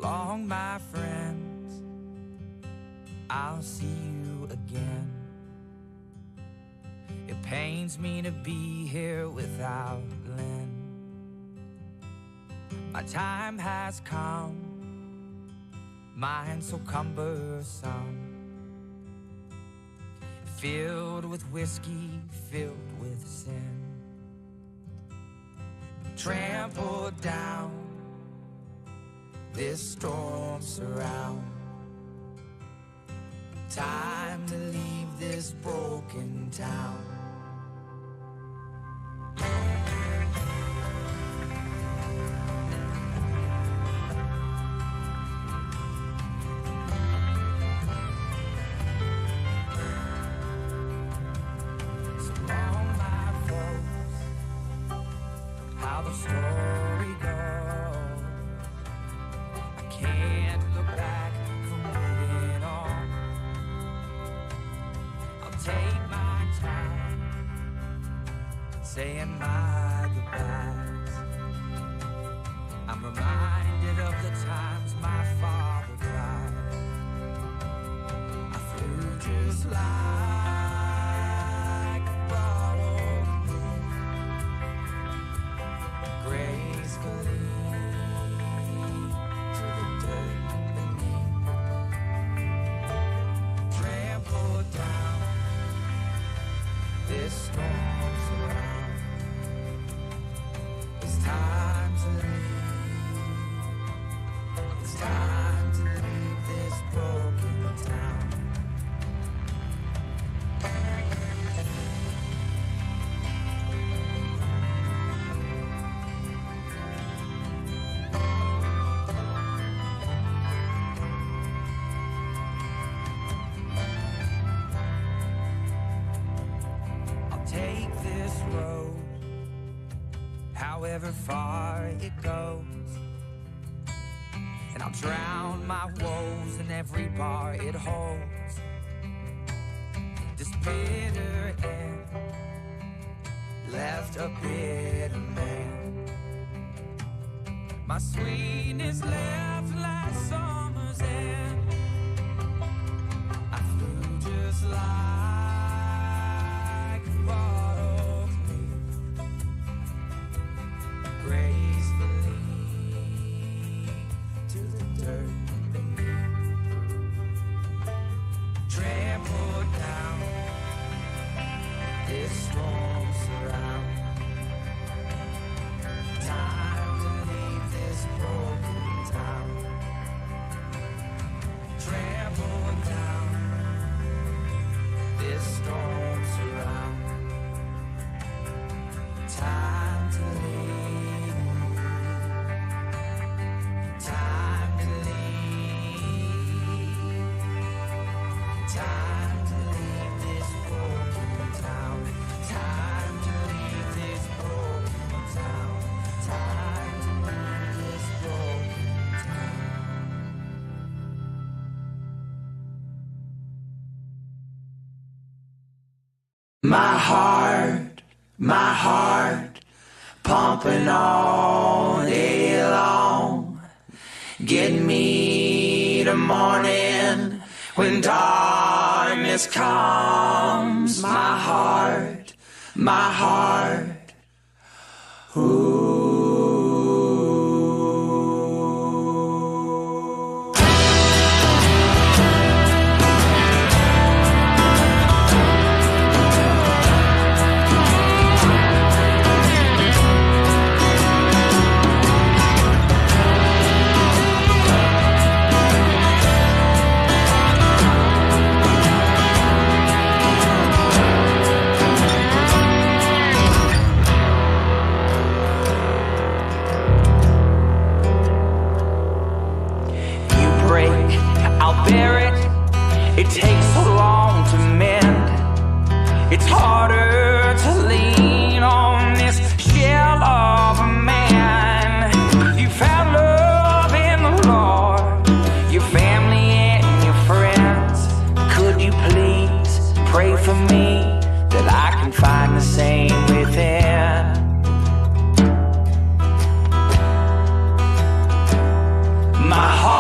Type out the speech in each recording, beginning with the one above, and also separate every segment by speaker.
Speaker 1: long, my friends, I'll see you again. It pains me to be here without Lynn. My time has come, mine so cumbersome, filled with whiskey, filled with sin, trampled down, this storm surround. Time to leave this broken town. So long, my folks, how the story goes. I can't look back from moving on. I'll take my time saying my goodbyes. I'm reminded of the times my father cried. I flew just like a bottled moon, gracefully to the dirt beneath, trampled down, this storm's around. It's time to leave. It's time to leave this broken town. I'll take this road, however far it goes, and I'll drown my woes in every bar it holds. This bitter end left a bitter man. My sweetness left last summer's end. I flew just like a bottled leaf, gracefully to the dirt beneath, trampled down, this storm surround. Time to leave this broken town, trampled down, this storm surround. Time to leave. Time to leave. Time to leave this broken town. Time to leave this broken town. Time to leave this broken town. My heart, pumping all day long. Get me to morning when darkness comes. My heart, ooh. It takes so long to mend. It's harder to lean on this shell of a man. You found love in the Lord, your family and your friends. Could you please pray for me that I can find the same within? My heart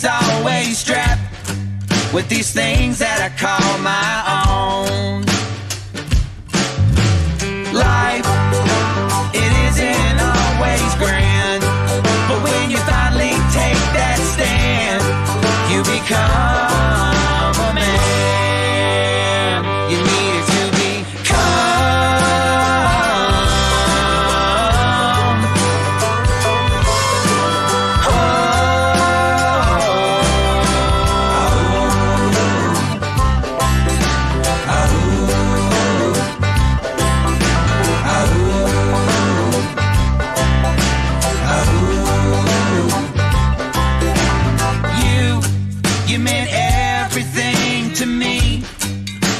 Speaker 1: is always strapped with these things that I call my own. Life, it isn't always grand, but when you finally take that stand, you become a man. You needed to You meant everything to me.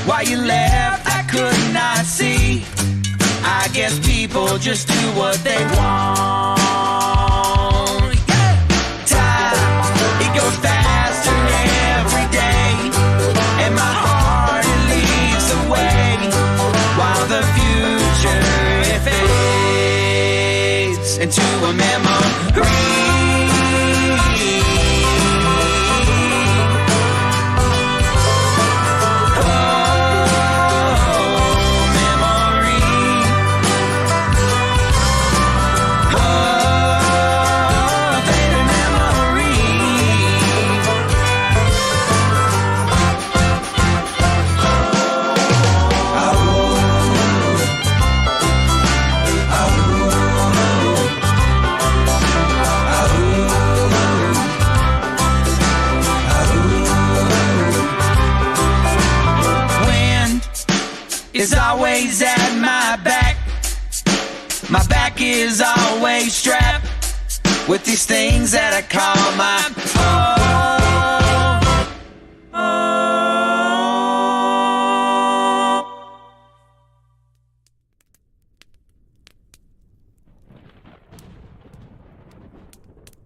Speaker 1: Why you left, I could not see. I guess people just do what they want. Yeah. Time, it goes faster every day, and my heart, it leads the way, while the future, it fades into a memory. Is always at my back. My back is always strapped with these things that I call my own.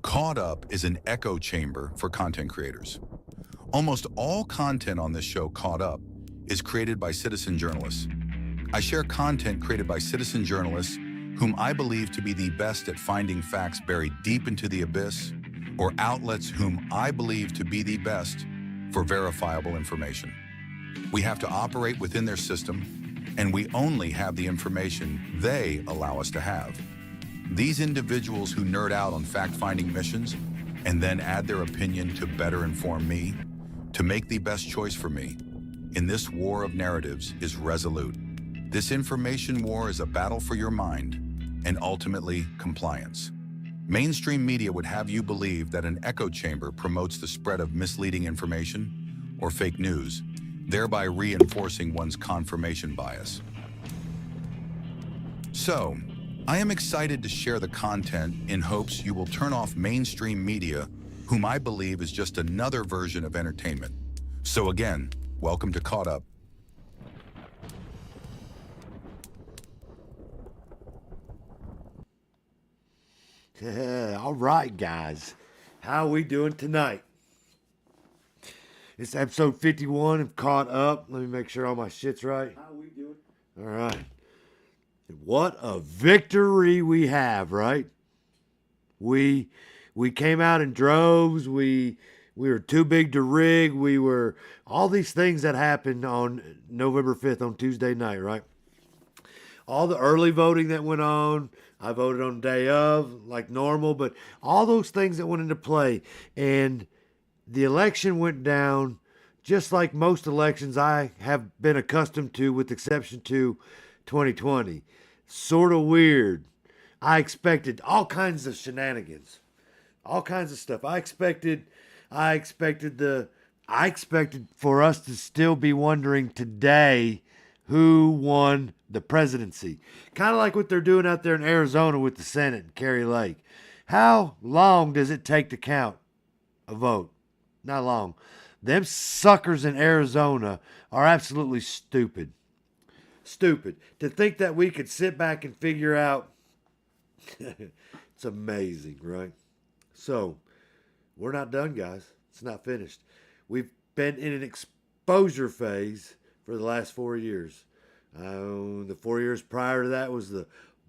Speaker 2: Caught Up is an echo chamber for content creators. Almost all content on this show, Caught Up, is created by citizen journalists. I share content created by citizen journalists whom I believe to be the best at finding facts buried deep into the abyss, or outlets whom I believe to be the best for verifiable information. We have to operate within their system, and we only have the information they allow us to have. These individuals who nerd out on fact-finding missions and then add their opinion to better inform me, to make the best choice for me, in this war of narratives is Resolute. This information war is a battle for your mind and ultimately compliance. Mainstream media would have you believe that an echo chamber promotes the spread of misleading information or fake news, thereby reinforcing one's confirmation bias. So, I am excited to share the content in hopes you will turn off mainstream media, whom I believe is just another version of entertainment. So again, welcome to Caught Up.
Speaker 3: All right, guys. How are we doing tonight? It's episode 51 of Caught Up. Let me make sure all my shit's right. How are we doing? All right. What a victory we have, right? We came out in droves. We were too big to rig. We were all these things that happened on November 5th on Tuesday night, right? All the early voting that went on. I voted on the day of, like normal, but all those things that went into play. And the election went down just like most elections I have been accustomed to, with exception to 2020. Sort of weird. I expected all kinds of shenanigans, all kinds of stuff. I expected for us to still be wondering today who won the presidency. Kind of like what they're doing out there in Arizona with the Senate and Kerry Lake. How long does it take to count a vote? Not long. Them suckers in Arizona are absolutely stupid. Stupid. To think that we could sit back and figure out. It's amazing, right? So, we're not done, guys. It's not finished. We've been in an exposure phase for the last 4 years. The 4 years prior to that was the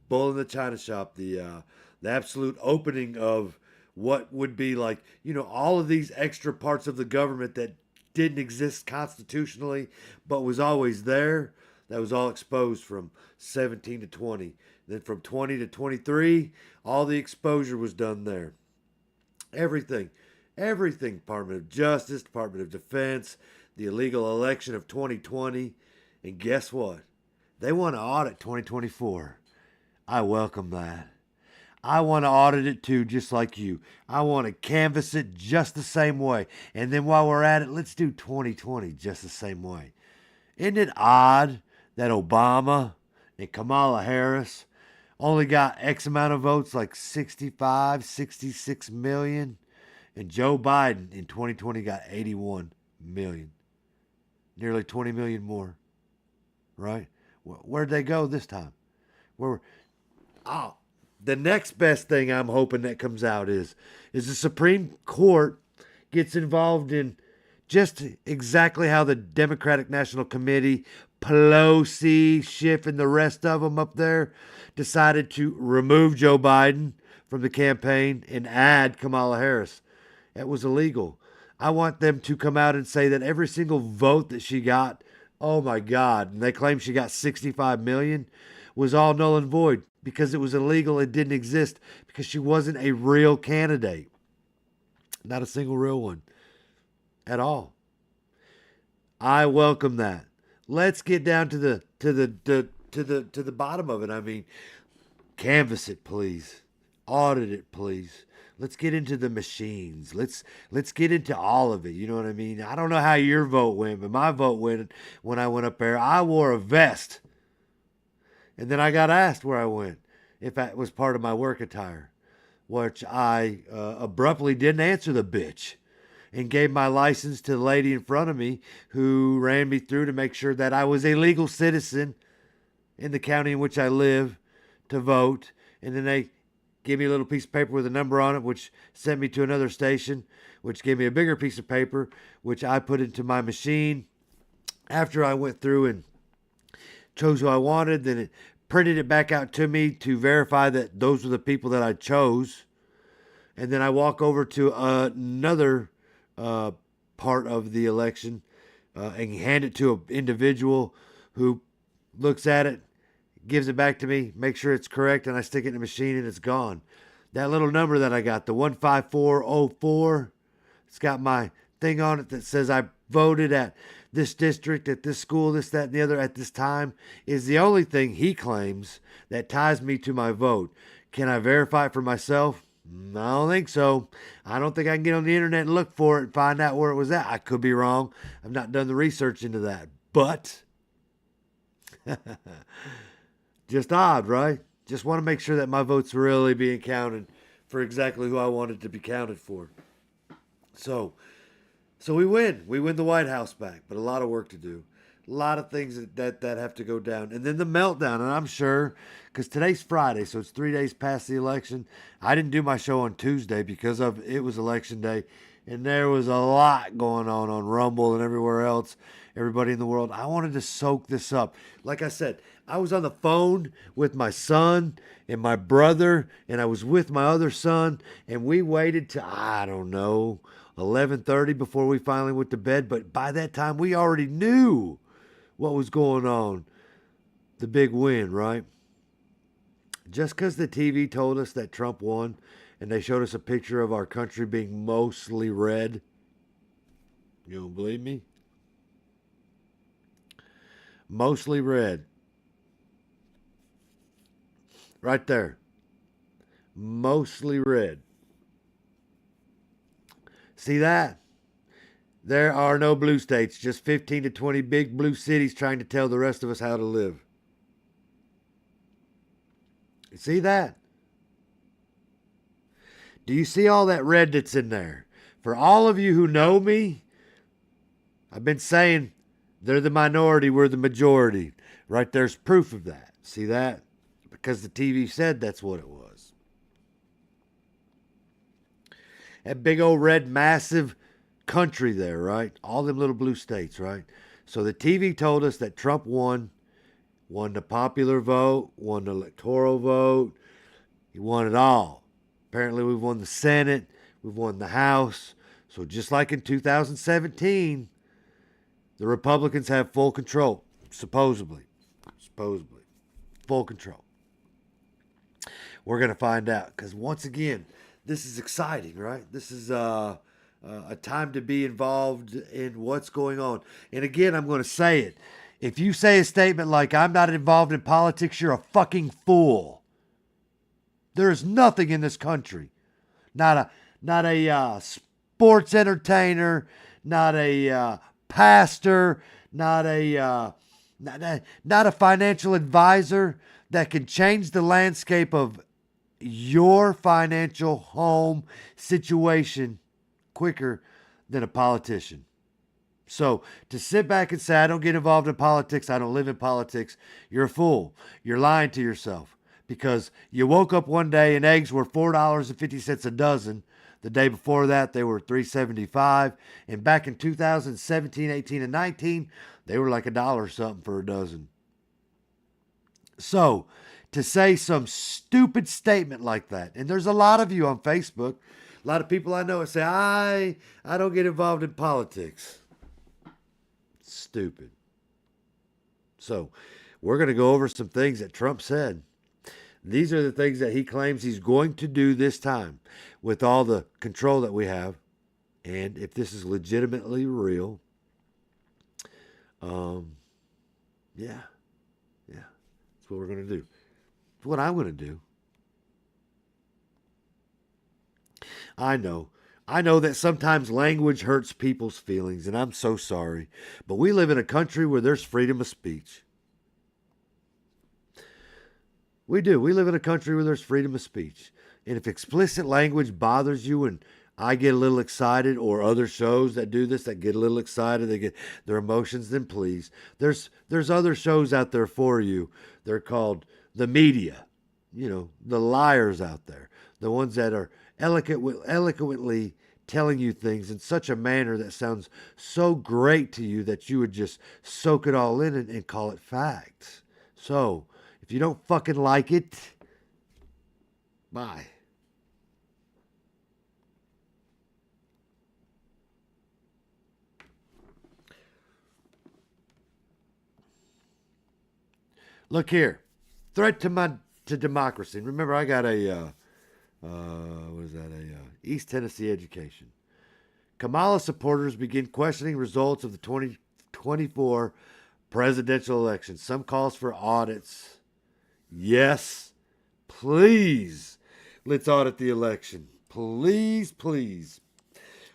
Speaker 3: bull in the china shop, the absolute opening of what would be like, all of these extra parts of the government that didn't exist constitutionally but was always there. That was all exposed from 17 to 20. Then from 20 to 23, all the exposure was done there. Everything. Everything. Department of Justice, Department of Defense, the illegal election of 2020. And guess what? They want to audit 2024. I welcome that. I want to audit it too, just like you. I want to canvass it just the same way. And then while we're at it, let's do 2020 just the same way. Isn't it odd that Obama and Kamala Harris only got X amount of votes, like 65, 66 million? And Joe Biden in 2020 got 81 million. Nearly 20 million more. Right? Where'd they go this time? The next best thing I'm hoping that comes out is the Supreme Court gets involved in just exactly how the Democratic National Committee, Pelosi, Schiff, and the rest of them up there decided to remove Joe Biden from the campaign and add Kamala Harris. That was illegal. I want them to come out and say that every single vote that she got, oh my God, and they claim she got 65 million, was all null and void because it was illegal. It didn't exist because she wasn't a real candidate. Not a single real one at all. I welcome that. Let's get down to the bottom of it. I mean, canvass it, please. Audit it, please. Let's get into the machines. Let's get into all of it. You know what I mean? I don't know how your vote went, but my vote went when I went up there. I wore a vest. And then I got asked where I went, if that was part of my work attire, which I abruptly didn't answer the bitch and gave my license to the lady in front of me who ran me through to make sure that I was a legal citizen in the county in which I live to vote. And then they gave me a little piece of paper with a number on it, which sent me to another station, which gave me a bigger piece of paper, which I put into my machine after I went through and chose who I wanted. Then it printed it back out to me to verify that those were the people that I chose. And then I walk over to another part of the election and hand it to an individual who looks at it, gives it back to me, makes sure it's correct, and I stick it in the machine and it's gone. That little number that I got, the 15404, it's got my thing on it that says I voted at this district, at this school, this, that, and the other at this time, is the only thing he claims that ties me to my vote. Can I verify it for myself? I don't think so. I don't think I can get on the internet and look for it and find out where it was at. I could be wrong. I've not done the research into that. But just odd, right? Just want to make sure that my vote's really being counted for exactly who I wanted to be counted for. So we win. We win the White House back, but a lot of work to do. A lot of things that have to go down. And then the meltdown, and I'm sure, because today's Friday, so it's 3 days past the election. I didn't do my show on Tuesday because it was election day, and there was a lot going on Rumble and everywhere else, everybody in the world. I wanted to soak this up. Like I said, I was on the phone with my son and my brother, and I was with my other son, and we waited till, I don't know, 11:30 before we finally went to bed. But by that time, we already knew what was going on. The big win, right? Just because the TV told us that Trump won and they showed us a picture of our country being mostly red. You don't believe me? Mostly red. Right there. Mostly red. See that? There are no blue states, just 15 to 20 big blue cities trying to tell the rest of us how to live. You see that? Do you see all that red that's in there? For all of you who know me, I've been saying they're the minority, we're the majority. Right there's proof of that. See that? Because the TV said that's what it was. That big old red massive country there, right? All them little blue states, right? So the TV told us that Trump won the popular vote, won the electoral vote. He won it all. Apparently, we've won the Senate. We've won the House. So just like in 2017, the Republicans have full control, supposedly. Supposedly. Full control. We're going to find out. Because once again, this is exciting, right? This is a time to be involved in what's going on. And again, I'm going to say it. If you say a statement like, I'm not involved in politics, you're a fucking fool. There is nothing in this country. Not a sports entertainer, not a pastor, not a financial advisor that can change the landscape of your financial home situation quicker than a politician. So to sit back and say, I don't get involved in politics, I don't live in politics, you're a fool. You're lying to yourself because you woke up one day and eggs were $4.50 a dozen. The day before that, they were $3.75. And back in 2017, 18, and 19, they were like $1 something for a dozen. So to say some stupid statement like that, and there's a lot of you on Facebook, a lot of people I know that say, I don't get involved in politics. Stupid. So we're going to go over some things that Trump said. These are the things that he claims he's going to do this time with all the control that we have. And if this is legitimately real, yeah, that's what we're going to do. It's what I'm going to do. I know that sometimes language hurts people's feelings, and I'm so sorry. But we live in a country where there's freedom of speech. We do. We live in a country where there's freedom of speech. And if explicit language bothers you and I get a little excited, or other shows that do this that get a little excited, they get their emotions, then please. There's other shows out there for you. They're called the media. You know, the liars out there. The ones that are eloquently telling you things in such a manner that sounds so great to you that you would just soak it all in and call it facts. So, if you don't fucking like it, bye. Look here. Threat to democracy. Remember, I got a East Tennessee education. Kamala supporters begin questioning results of the 2024 presidential election. Some calls for audits. Yes, please. Let's audit the election. Please, please.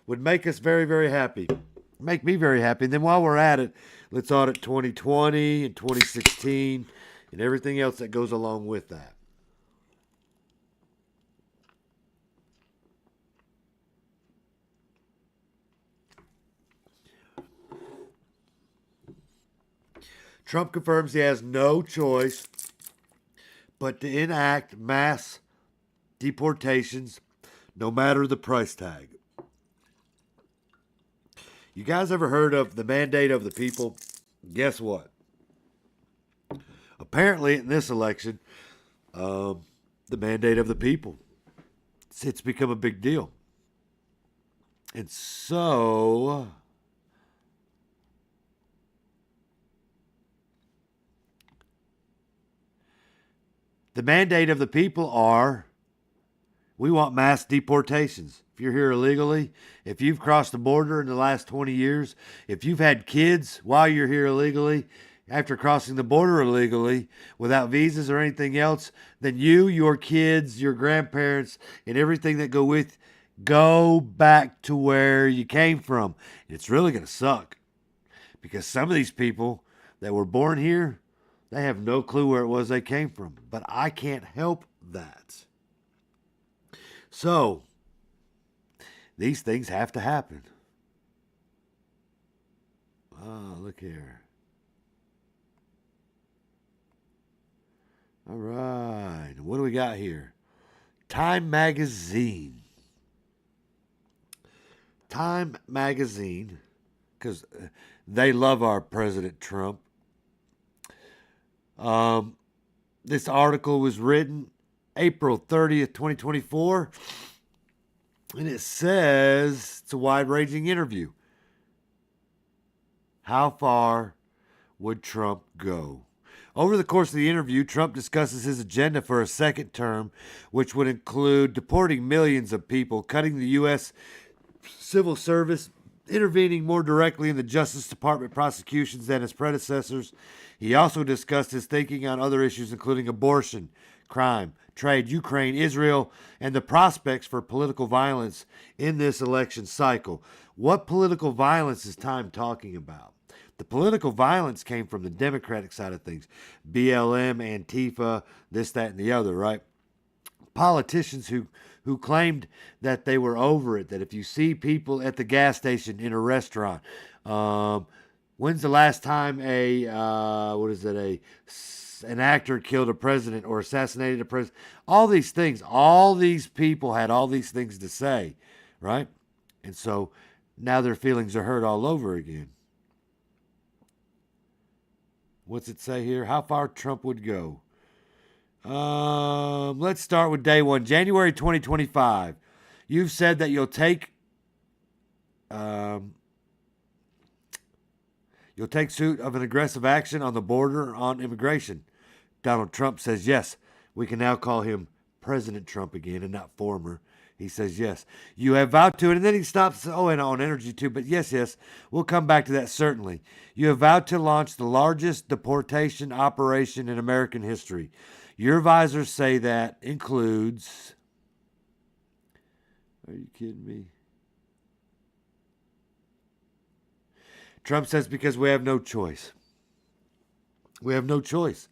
Speaker 3: Would make us very, very happy. Make me very happy. And then while we're at it, let's audit 2020 and 2016 and everything else that goes along with that. Trump confirms he has no choice but to enact mass deportations, no matter the price tag. You guys ever heard of the mandate of the people? Guess what? Apparently, in this election, the mandate of the people, it's become a big deal. And so, the mandate of the people are, we want mass deportations. If you're here illegally, if you've crossed the border in the last 20 years, if you've had kids while you're here illegally, after crossing the border illegally, without visas or anything else, then you, your kids, your grandparents, and everything that go back to where you came from. It's really going to suck. Because some of these people that were born here, they have no clue where it was they came from. But I can't help that. So, these things have to happen. Oh, look here. All right. What do we got here? Time Magazine. Time Magazine, because they love our President Trump. This article was written April 30th, 2024. And it says it's a wide-ranging interview. How far would Trump go? Over the course of the interview, Trump discusses his agenda for a second term, which would include deporting millions of people, cutting the U.S. civil service, intervening more directly in the Justice Department prosecutions than his predecessors. He also discussed his thinking on other issues, including abortion, crime, trade, Ukraine, Israel, and the prospects for political violence in this election cycle. What political violence is Time talking about? The political violence came from the Democratic side of things. BLM, Antifa, this, that, and the other, right? Politicians who claimed that they were over it, that if you see people at the gas station, in a restaurant, when's the last time an actor killed a president or assassinated a president? All these things, all these people had all these things to say, right? And so now their feelings are hurt all over again. What's it say here? How far Trump would go? Let's start with day one, January 2025. You've said that you'll take suit of an aggressive action on the border on immigration. Donald Trump says yes. We can now call him President Trump again and not former. He says yes. You have vowed to, and then he stops. Oh, and on energy too. But yes, we'll come back to that certainly. You have vowed to launch the largest deportation operation in American history. Your advisors say that includes. Are you kidding me? Trump says because we have no choice. We have no choice.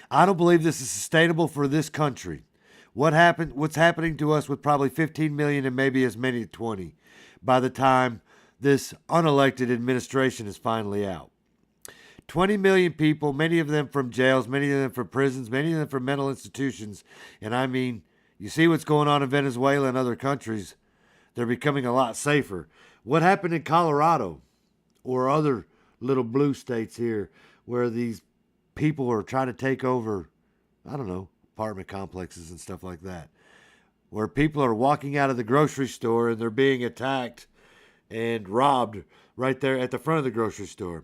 Speaker 3: I don't believe this is sustainable for this country. What's happening to us with probably 15 million and maybe as many as 20 by the time this unelected administration is finally out. 20 million people, many of them from jails, many of them from prisons, many of them from mental institutions. And I mean, you see what's going on in Venezuela and other countries. They're becoming a lot safer. What happened in Colorado or other little blue states here where these people are trying to take over, I don't know, apartment complexes and stuff like that, where people are walking out of the grocery store and they're being attacked and robbed right there at the front of the grocery store.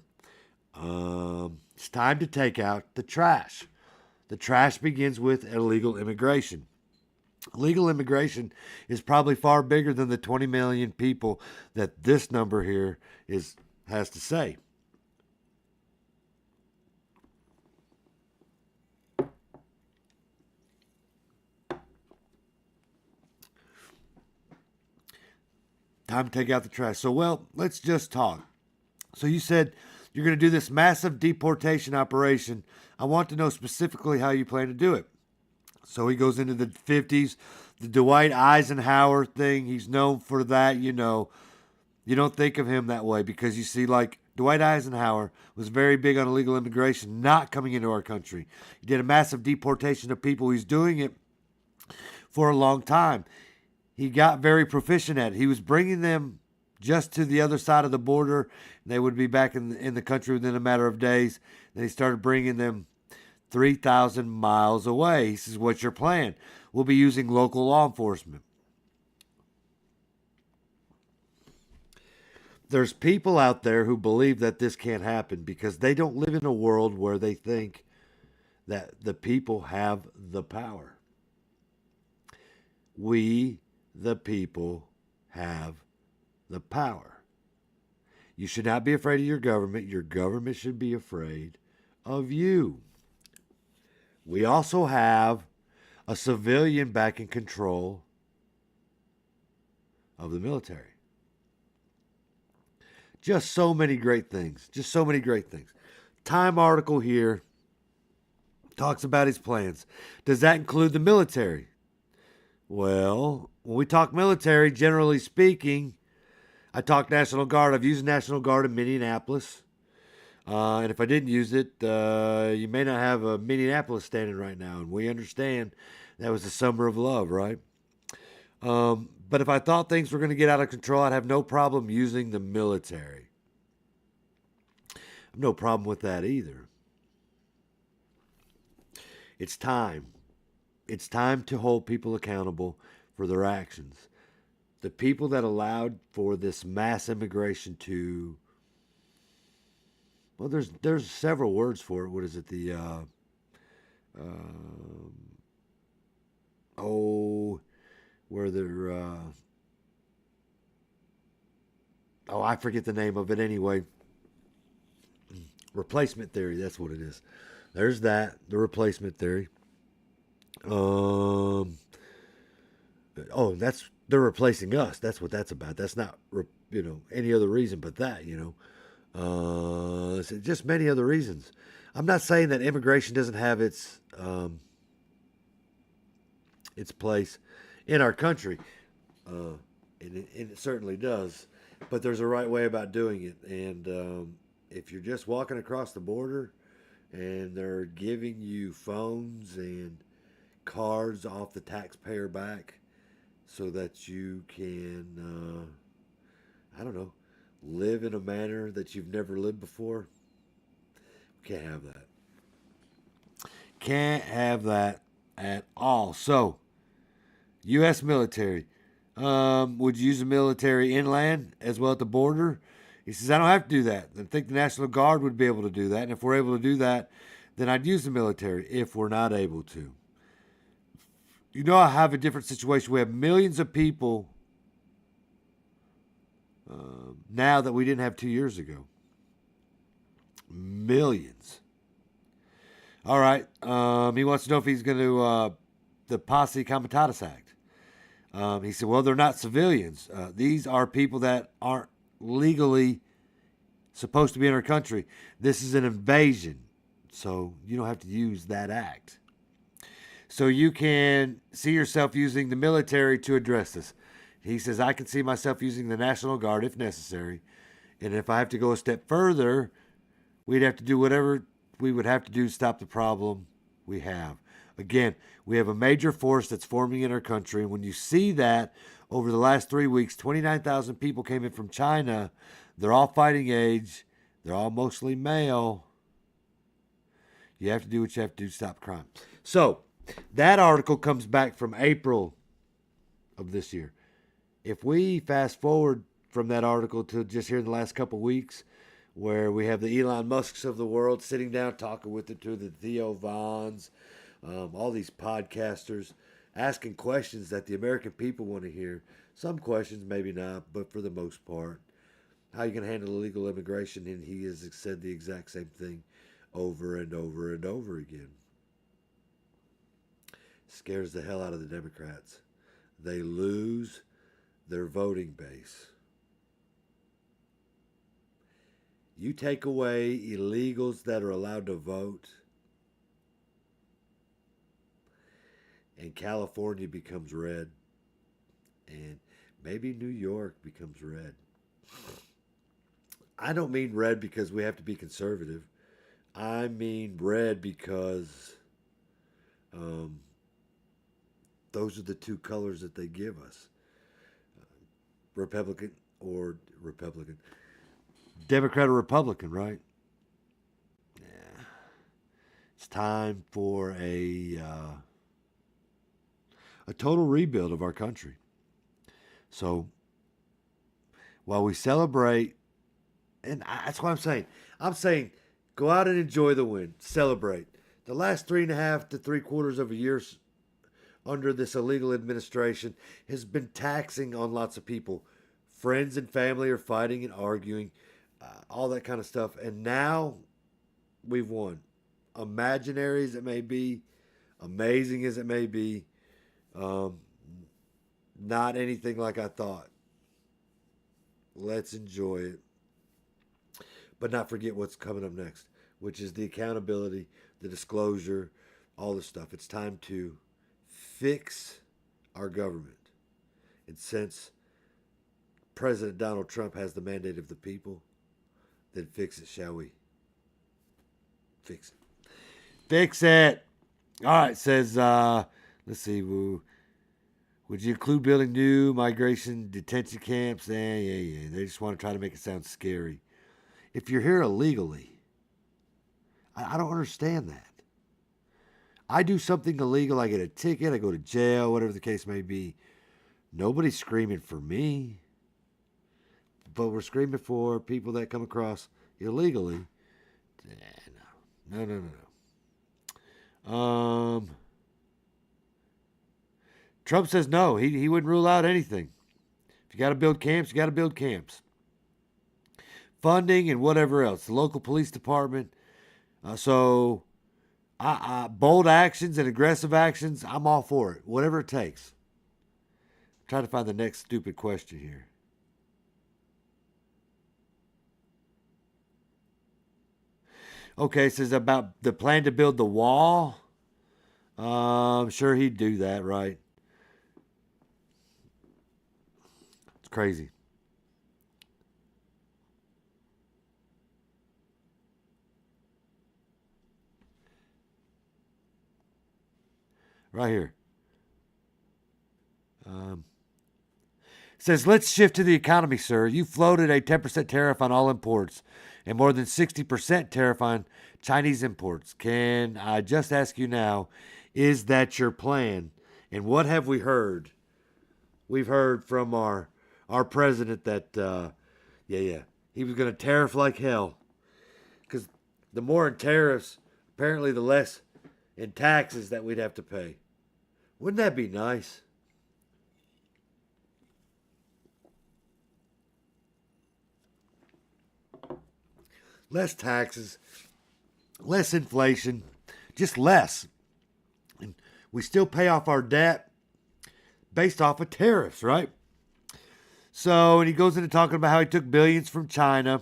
Speaker 3: It's time to take out the trash. The trash begins with illegal immigration. Illegal immigration is probably far bigger than the 20 million people that this number here has to say. Time to take out the trash. So, well, let's just talk. So you said you're going to do this massive deportation operation. I want to know specifically how you plan to do it. So he goes into the 50s, the Dwight Eisenhower thing. He's known for that, you know. You don't think of him that way because you see, like, Dwight Eisenhower was very big on illegal immigration not coming into our country. He did a massive deportation of people. He's doing it for a long time. He got very proficient at it. He was bringing them just to the other side of the border, and they would be back in the country within a matter of days. Then he started bringing them 3,000 miles away. He says, what's your plan? We'll be using local law enforcement. There's people out there who believe that this can't happen because they don't live in a world where they think that the people have the power. We, the people, have the power. You should not be afraid of your government. Your government should be afraid of you. We also have a civilian back in control of the military. Just so many great things. Just so many great things. Time article here talks about his plans. Does that include the military? Well, when we talk military, generally speaking, I talk National Guard. I've used National Guard in Minneapolis. And if I didn't use it, you may not have a Minneapolis standing right now. And we understand that was the summer of love, right? But if I thought things were going to get out of control, I'd have no problem using the military. I have no problem with that either. It's time. It's time to hold people accountable for their actions. The people that allowed for this mass immigration to, well, there's several words for it. What is it? The um, oh, where they're oh, I forget the name of it anyway. Replacement theory. That's what it is. There's that. The replacement theory. Um. Oh, that's they're replacing us. That's what that's about. That's not any other reason but that. It's just many other reasons. I'm not saying that immigration doesn't have its place in our country, and it certainly does. But there's a right way about doing it, and if you're just walking across the border and they're giving you phones and cards off the taxpayer back so that you can, I don't know, live in a manner that you've never lived before, can't have that. Can't have that at all. So, U.S. military. Would you use the military inland as well at the border? He says, I don't have to do that. I think the National Guard would be able to do that. And if we're able to do that, then I'd use the military if we're not able to. I have a different situation. We have millions of people now that we didn't have 2 years ago. Millions. All right. He wants to know if he's going to, the Posse Comitatus Act. He said, well, they're not civilians. These are people that aren't legally supposed to be in our country. This is an invasion. So you don't have to use that act. So you can see yourself using the military to address this. He says, I can see myself using the National Guard if necessary. And if I have to go a step further, we'd have to do whatever we would have to do to stop the problem we have. Again, we have a major force that's forming in our country. And when you see that over the last 3 weeks, 29,000 people came in from China. They're all fighting age. They're all mostly male. You have to do what you have to do to stop crime. So that article comes back from April of this year. If we fast forward from that article to just here in the last couple of weeks, where we have the Elon Musks of the world sitting down talking with the Theo Vons, all these podcasters, asking questions that the American people want to hear. Some questions, maybe not, but for the most part. How you can handle illegal immigration, and he has said the exact same thing over and over and over again. Scares the hell out of the Democrats. They lose their voting base. You take away illegals that are allowed to vote, and California becomes red, and maybe New York becomes red. I don't mean red because we have to be conservative. I mean red because those are the two colors that they give us. Republican or Republican. Democrat or Republican, right? Yeah. It's time for a total rebuild of our country. So while we celebrate, and that's what I'm saying. I'm saying go out and enjoy the win. Celebrate. The last 3.5 to 3/4 of a year under this illegal administration has been taxing on lots of people. Friends and family are fighting and arguing, all that kind of stuff. And now we've won. Imaginary as it may be, amazing as it may be, not anything like I thought. Let's enjoy it. But not forget what's coming up next, which is the accountability, the disclosure, all this stuff. It's time to fix our government. And since President Donald Trump has the mandate of the people, then fix it, shall we? Fix it. Fix it. All right, says, let's see. Would you include building new migration detention camps? Yeah. They just want to try to make it sound scary. If you're here illegally, I don't understand that. I do something illegal, I get a ticket, I go to jail, whatever the case may be. Nobody's screaming for me, but we're screaming for people that come across illegally. No. Trump says no. He wouldn't rule out anything. If you got to build camps, you got to build camps. Funding and whatever else. The local police department. Bold actions and aggressive actions, I'm all for it. Whatever it takes. I'm trying to find the next stupid question here. Okay, it says about the plan to build the wall. I'm sure he'd do that, right? It's crazy. Right here. It says, let's shift to the economy, sir. You floated a 10% tariff on all imports and more than 60% tariff on Chinese imports. Can I just ask you now, is that your plan? And what have we heard? We've heard from our president that, he was going to tariff like hell. Because the more in tariffs, apparently the less in taxes that we'd have to pay. Wouldn't that be nice? Less taxes, less inflation, just less. And we still pay off our debt based off of tariffs, right? So, and he goes into talking about how he took billions from China,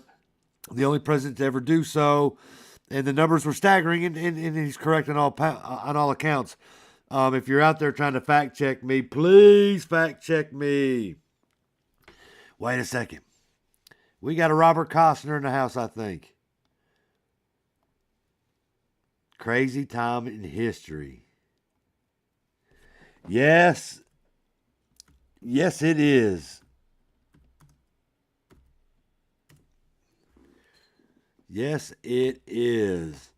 Speaker 3: the only president to ever do so, and the numbers were staggering, and he's correct on all accounts. If you're out there trying to fact check me, please fact check me. Wait a second. We got a Robert Costner in the house, I think. Crazy time in history. Yes. Yes, it is. Yes, it is.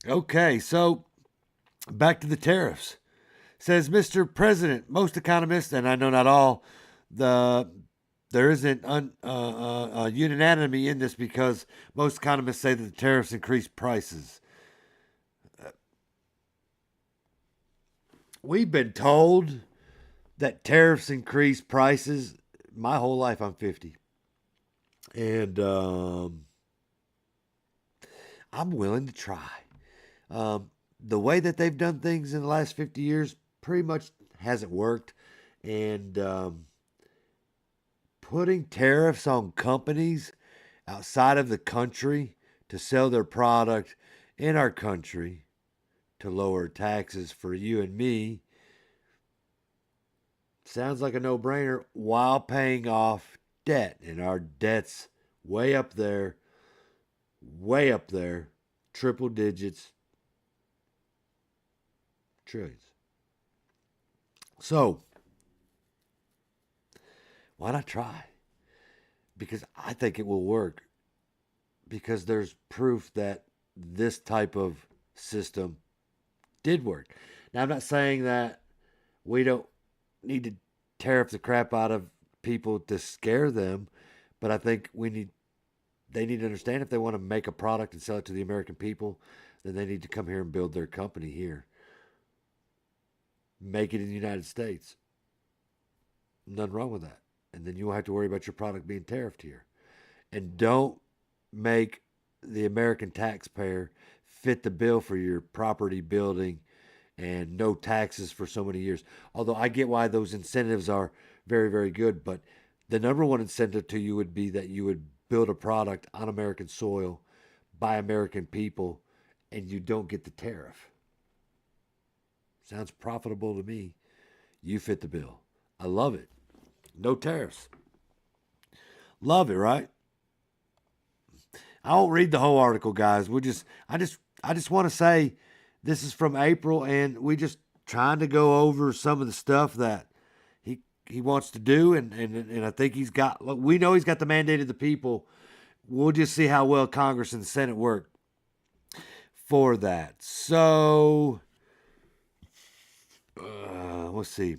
Speaker 3: Okay, so back to the tariffs. Says, Mr. President, most economists, and I know not all, there isn't unanimity in this because most economists say that the tariffs increase prices. We've been told that tariffs increase prices. My whole life, I'm 50. And I'm willing to try. The way that they've done things in the last 50 years pretty much hasn't worked. And putting tariffs on companies outside of the country to sell their product in our country to lower taxes for you and me sounds like a no-brainer while paying off debt. And our debt's way up there, triple digits, trillions. So, why not try? Because I think it will work. Because there's proof that this type of system did work. Now, I'm not saying that we don't need to tariff the crap out of people to scare them, but I think they need to understand if they want to make a product and sell it to the American people, then they need to come here and build their company here. Make it in the United States. Nothing wrong with that. And then you won't have to worry about your product being tariffed here. And don't make the American taxpayer fit the bill for your property building and no taxes for so many years. Although I get why those incentives are very, very good, but the number one incentive to you would be that you would build a product on American soil by American people and you don't get the tariff. Sounds profitable to me. You fit the bill. I love it. No tariffs. Love it, right? I won't read the whole article, guys. I just want to say this is from April, and we just trying to go over some of the stuff that he wants to do, and I think he's got. Look, we know he's got the mandate of the people. We'll just see how well Congress and the Senate work. for that. So, let's see.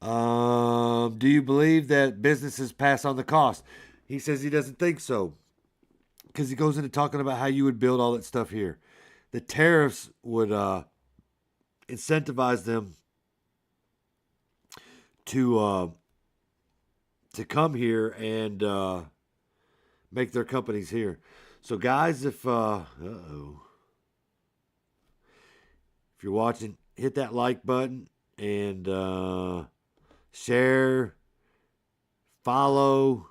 Speaker 3: Do you believe that businesses pass on the cost? He says he doesn't think so, because he goes into talking about how you would build all that stuff here. The tariffs would incentivize them to come here and make their companies here. So, guys, if you're watching, hit that like button and share, follow,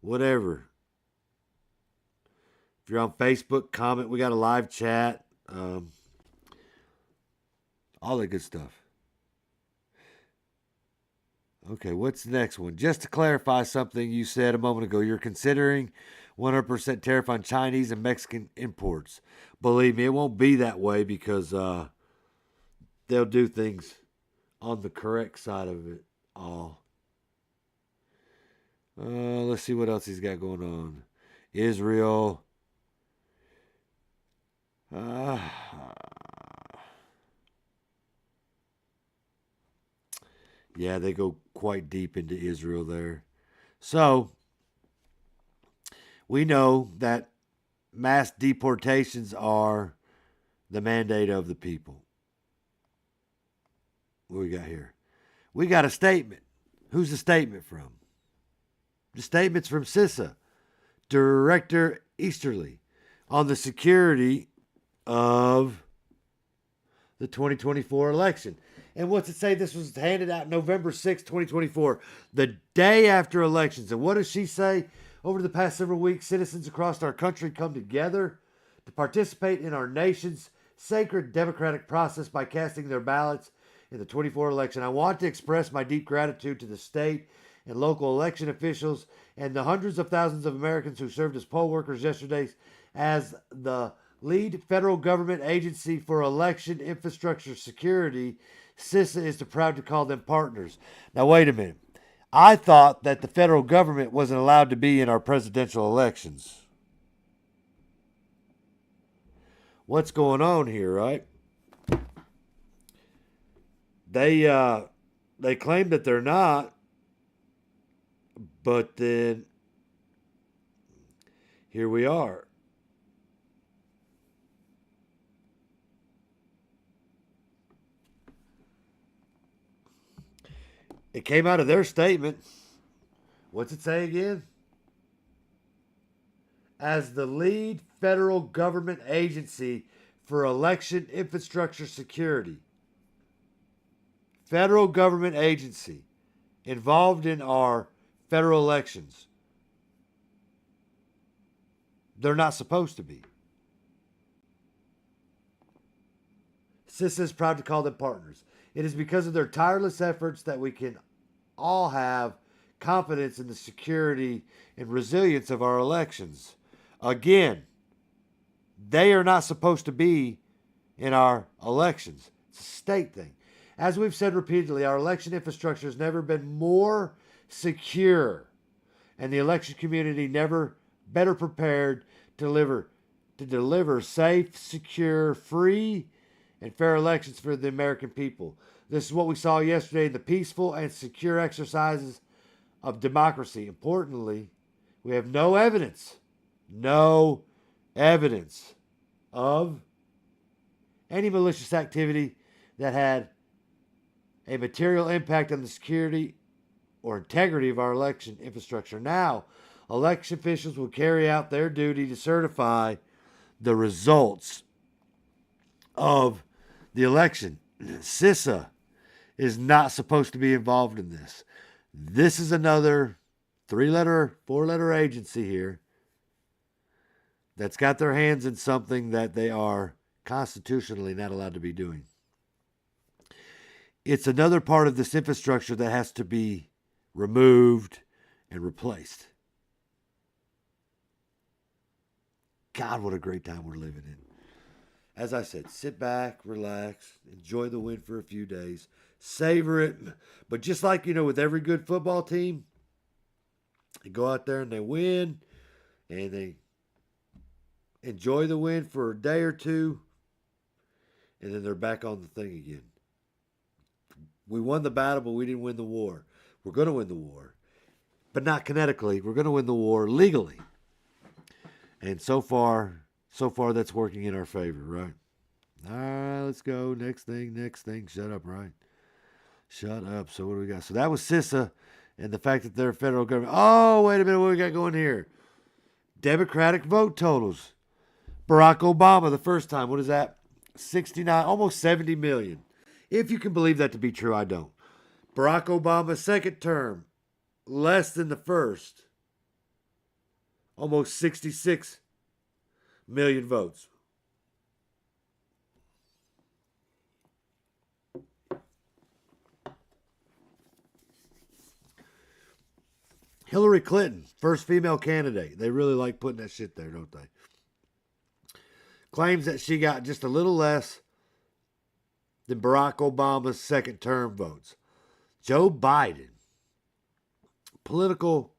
Speaker 3: whatever. If you're on Facebook, comment. We got a live chat. All that good stuff. Okay, what's the next one? Just to clarify something you said a moment ago, you're considering 100% tariff on Chinese and Mexican imports. Believe me, it won't be that way, because they'll do things on the correct side of it all. Let's see what else he's got going on. Israel. Yeah, they go quite deep into Israel there. So, we know that mass deportations are the mandate of the people. What we got here? We got a statement. Who's the statement from? The statement's from CISA, Director Easterly, on the security of the 2024 election. And what's it say? This was handed out November 6, 2024, the day after elections. And what does she say? Over the past several weeks, citizens across our country come together to participate in our nation's sacred democratic process by casting their ballots in the 24 election. I want to express my deep gratitude to the state and local election officials and the hundreds of thousands of Americans who served as poll workers yesterday. As the lead federal government agency for election infrastructure security, CISA is proud to call them partners. Now, wait a minute. I thought that the federal government wasn't allowed to be in our presidential elections. What's going on here, right? They claim that they're not, but then here we are. It came out of their statement. What's it say again? As the lead federal government agency for election infrastructure security. Federal government agency involved in our federal elections. They're not supposed to be. CISA is proud to call them partners. It is because of their tireless efforts that we can all have confidence in the security and resilience of our elections. Again, they are not supposed to be in our elections. It's a state thing. As we've said repeatedly, our election infrastructure has never been more secure, and the election community never better prepared to deliver safe, secure, free, and fair elections for the American people. This is what we saw yesterday in the peaceful and secure exercises of democracy. Importantly, we have no evidence of any malicious activity that had a material impact on the security or integrity of our election infrastructure. Now, election officials will carry out their duty to certify the results of the election. CISA is not supposed to be involved in this. This is another 4-letter agency here that's got their hands in something that they are constitutionally not allowed to be doing. It's another part of this infrastructure that has to be removed and replaced. God, what a great time we're living in. As I said, sit back, relax, enjoy the win for a few days, savor it. But just like, with every good football team, they go out there and they win, and they enjoy the win for a day or two, and then they're back on the thing again. We won the battle, but we didn't win the war. We're going to win the war, but not kinetically. We're going to win the war legally. And so far that's working in our favor, right? All right, let's go. Next thing. Shut up, right? Shut up. So what do we got? So that was CISA and the fact that they're federal government. Oh, wait a minute. What we got going here? Democratic vote totals. Barack Obama, the first time. What is that? 69, almost 70 million. If you can believe that to be true, I don't. Barack Obama, second term. Less than the first. Almost 66 million votes. Hillary Clinton, first female candidate. They really like putting that shit there, don't they? Claims that she got just a little less than Barack Obama's second term votes. Joe Biden, political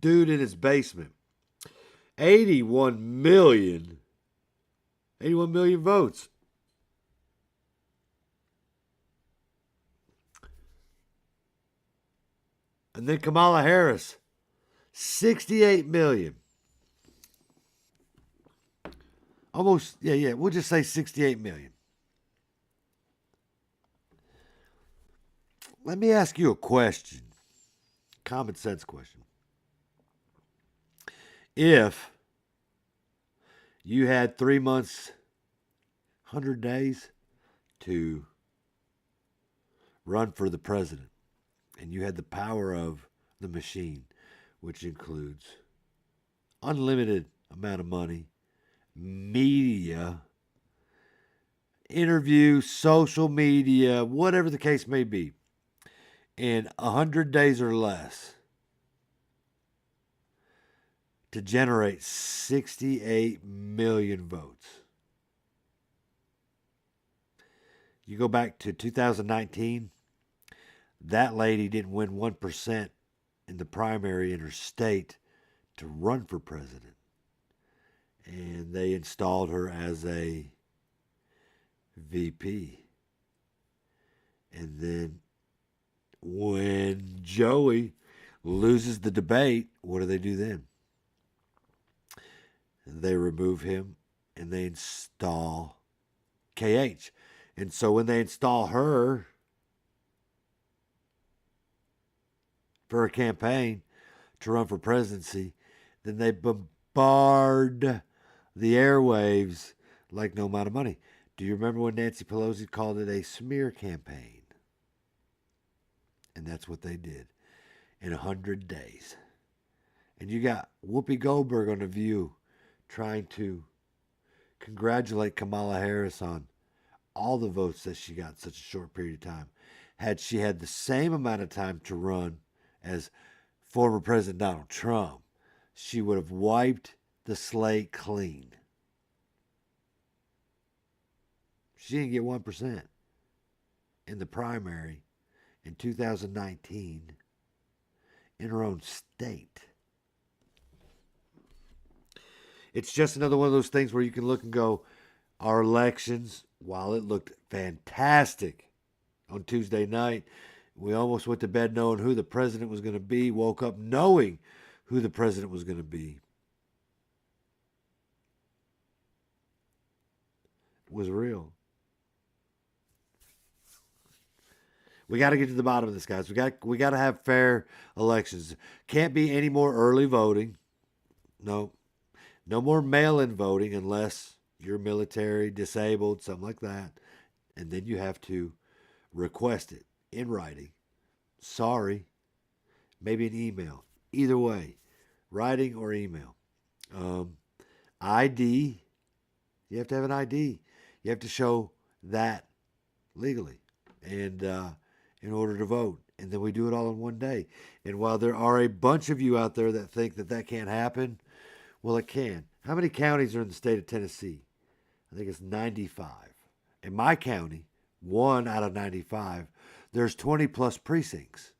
Speaker 3: dude in his basement, 81 million votes. And then Kamala Harris, 68 million. Almost, yeah, we'll just say 68 million. Let me ask you a question. Common sense question. If you had 3 months, 100 days to run for the president, and you had the power of the machine, which includes unlimited amount of money, media, interview, social media, whatever the case may be, in 100 days or less, to generate 68 million votes. You go back to 2019, that lady didn't win 1% in the primary in her state to run for president. And they installed her as a VP. And then when Joey loses the debate, what do then? They remove him and they install KH. And so when they install her for a campaign to run for presidency, then they bombard the airwaves like no amount of money. Do you remember when Nancy Pelosi called it a smear campaign? And that's what they did in 100 days. And you got Whoopi Goldberg on The View trying to congratulate Kamala Harris on all the votes that she got in such a short period of time. Had she had the same amount of time to run as former President Donald Trump, she would have wiped the slate clean. She didn't get 1% in the primary in 2019 in her own state. It's just another one of those things where you can look and go, our elections, while it looked fantastic on Tuesday night, we almost went to bed knowing who the president was going to be, woke up knowing who the president was going to be. It was real. We got to get to the bottom of this, guys. We got to have fair elections. Can't be any more early voting. No more mail-in voting unless you're military, disabled, something like that. And then you have to request it in writing. Sorry. Maybe an email. Either way, writing or email. ID. You have to have an ID. You have to show that legally and in order to vote. And then we do it all in one day. And while there are a bunch of you out there that think that can't happen, well, it can. How many counties are in the state of Tennessee? I think it's 95. In my county, 1 out of 95, there's 20 plus precincts.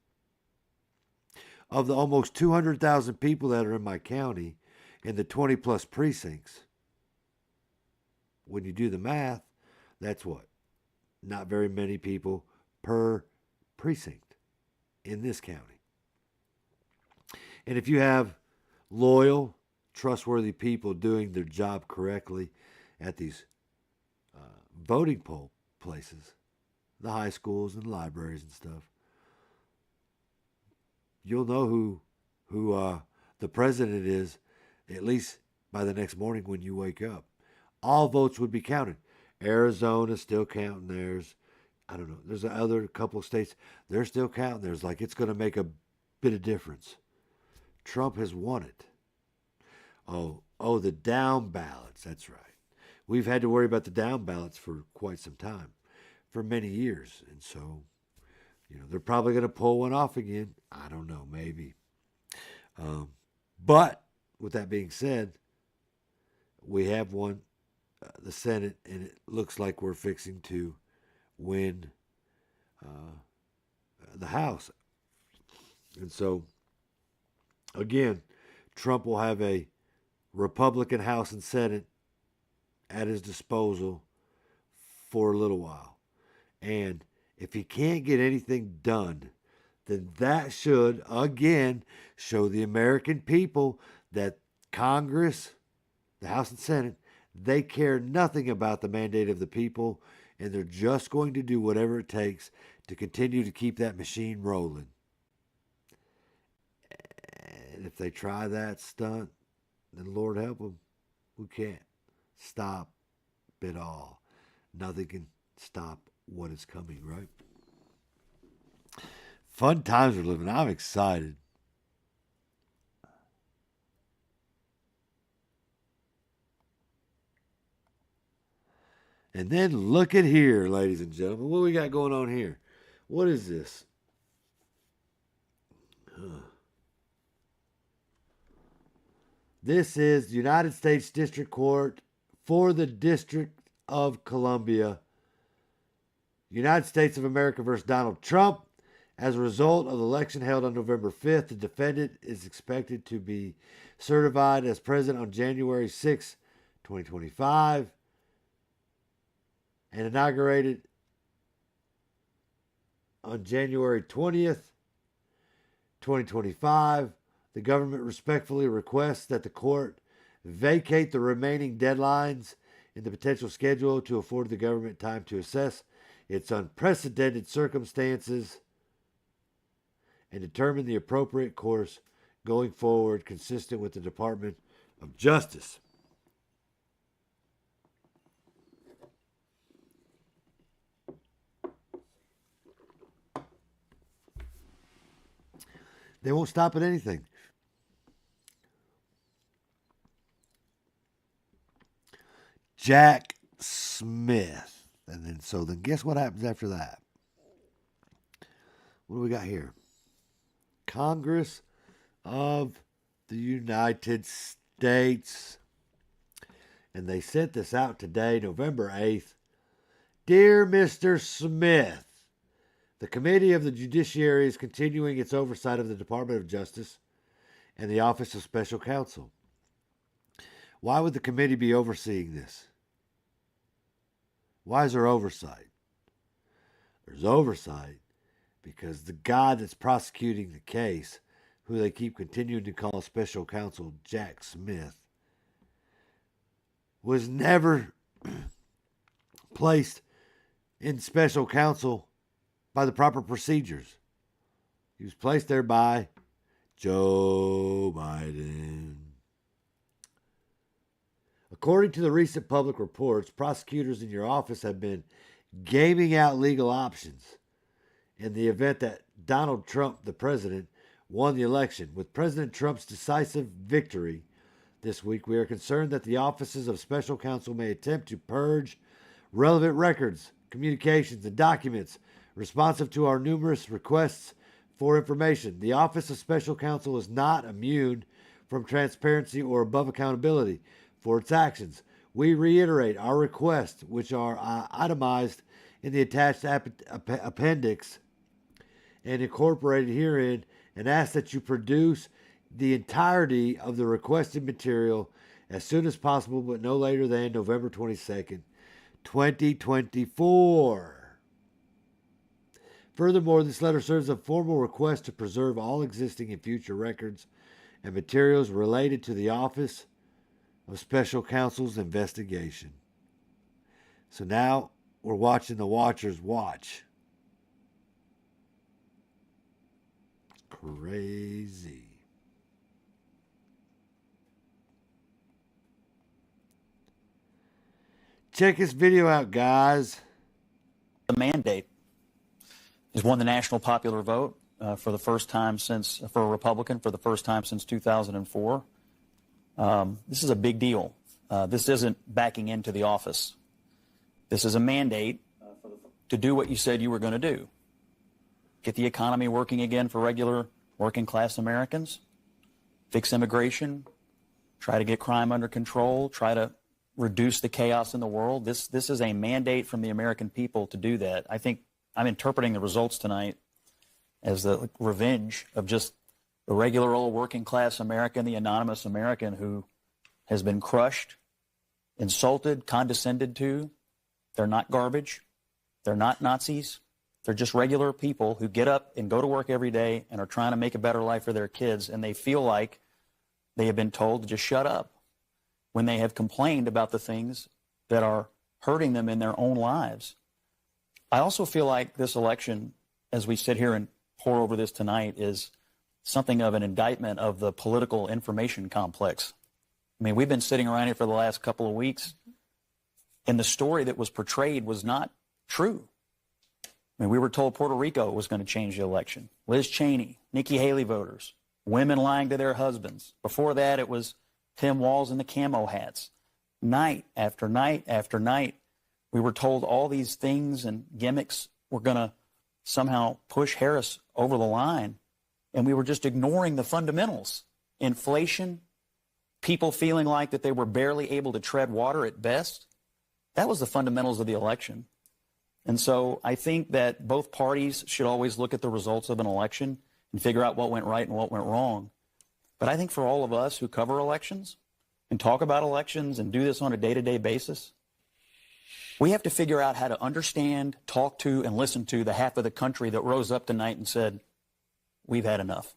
Speaker 3: Of the almost 200,000 people that are in my county, in the 20 plus precincts, when you do the math, that's what? Not very many people per precinct in this county. And if you have loyal, trustworthy people doing their job correctly at these voting poll places, the high schools and libraries and stuff, you'll know who the president is, at least by the next morning when you wake up. All votes would be counted. Arizona's still counting theirs. I don't know. There's other couple of states, they're still counting theirs. Like it's going to make a bit of difference. Trump has won it. Oh, the down ballots. That's right. We've had to worry about the down ballots for quite some time, for many years. And so, they're probably going to pull one off again. I don't know, maybe. But with that being said, we have won the Senate, and it looks like we're fixing to win the House. And so, again, Trump will have a Republican House and Senate at his disposal for a little while. And if he can't get anything done, then that should, again, show the American people that Congress, the House and Senate, they care nothing about the mandate of the people, and they're just going to do whatever it takes to continue to keep that machine rolling. And if they try that stunt, then Lord help them. We can't stop it all. Nothing can stop what is coming, right? Fun times we're living. I'm excited. And then look at here, ladies and gentlemen. What we got going on here? What is this? This is the United States District Court for the District of Columbia. United States of America versus Donald Trump. As a result of the election held on November 5th, the defendant is expected to be certified as president on January 6, 2025, and inaugurated on January 20th, 2025. The government respectfully requests that the court vacate the remaining deadlines in the potential schedule to afford the government time to assess its unprecedented circumstances and determine the appropriate course going forward consistent with the Department of Justice. They won't stop at anything. Jack Smith. And then guess what happens after that? What do we got here? Congress of the United States. And they sent this out today, November 8th. Dear Mr. Smith, the Committee of the Judiciary is continuing its oversight of the Department of Justice and the Office of Special Counsel. Why would the committee be overseeing this? Why is there oversight? There's oversight because the guy that's prosecuting the case, who they keep continuing to call Special Counsel Jack Smith, was never placed in Special Counsel by the proper procedures. He was placed there by Joe Biden. According to the recent public reports, prosecutors in your office have been gaming out legal options in the event that Donald Trump, the president, won the election. With President Trump's decisive victory this week, we are concerned that the offices of special counsel may attempt to purge relevant records, communications, and documents responsive to our numerous requests for information. The Office of Special Counsel is not immune from transparency or above accountability for its actions. We reiterate our requests, which are itemized in the attached appendix and incorporated herein, and ask that you produce the entirety of the requested material as soon as possible, but no later than November 22nd, 2024. Furthermore, this letter serves a formal request to preserve all existing and future records and materials related to the Office of Special Counsel's investigation. So now we're watching the Watchers watch. Crazy. Check this video out, guys.
Speaker 4: The mandate has won the national popular vote for the first time since, for a Republican, for the first time since 2004. This is a big deal. This isn't backing into the office. This is a mandate to do what you said you were going to do. Get the economy working again for regular working class Americans, fix immigration, try to get crime under control, try to reduce the chaos in the world. This is a mandate from the American people to do that. I think I'm interpreting the results tonight as the revenge of just the regular old working class American, the anonymous American who has been crushed, insulted, condescended to. They're not garbage. They're not Nazis. They're just regular people who get up and go to work every day and are trying to make a better life for their kids, and they feel like they have been told to just shut up when they have complained about the things that are hurting them in their own lives. I also feel like this election, as we sit here and pour over this tonight, is something of an indictment of the political information complex. I mean, we've been sitting around here for the last couple of weeks, and the story that was portrayed was not true. I mean, we were told Puerto Rico was going to change the election. Liz Cheney, Nikki Haley voters, women lying to their husbands. Before that, it was Tim Walz in the camo hats. Night after night after night, we were told all these things and gimmicks were going to somehow push Harris over the line, and we were just ignoring the fundamentals. Inflation, people feeling like that they were barely able to tread water at best. That was the fundamentals of the election. And so I think that both parties should always look at the results of an election and figure out what went right and what went wrong. But I think for all of us who cover elections and talk about elections and do this on a day-to-day basis, we have to figure out how to understand, talk to, and listen to the half of the country that rose up tonight and said, we've had enough.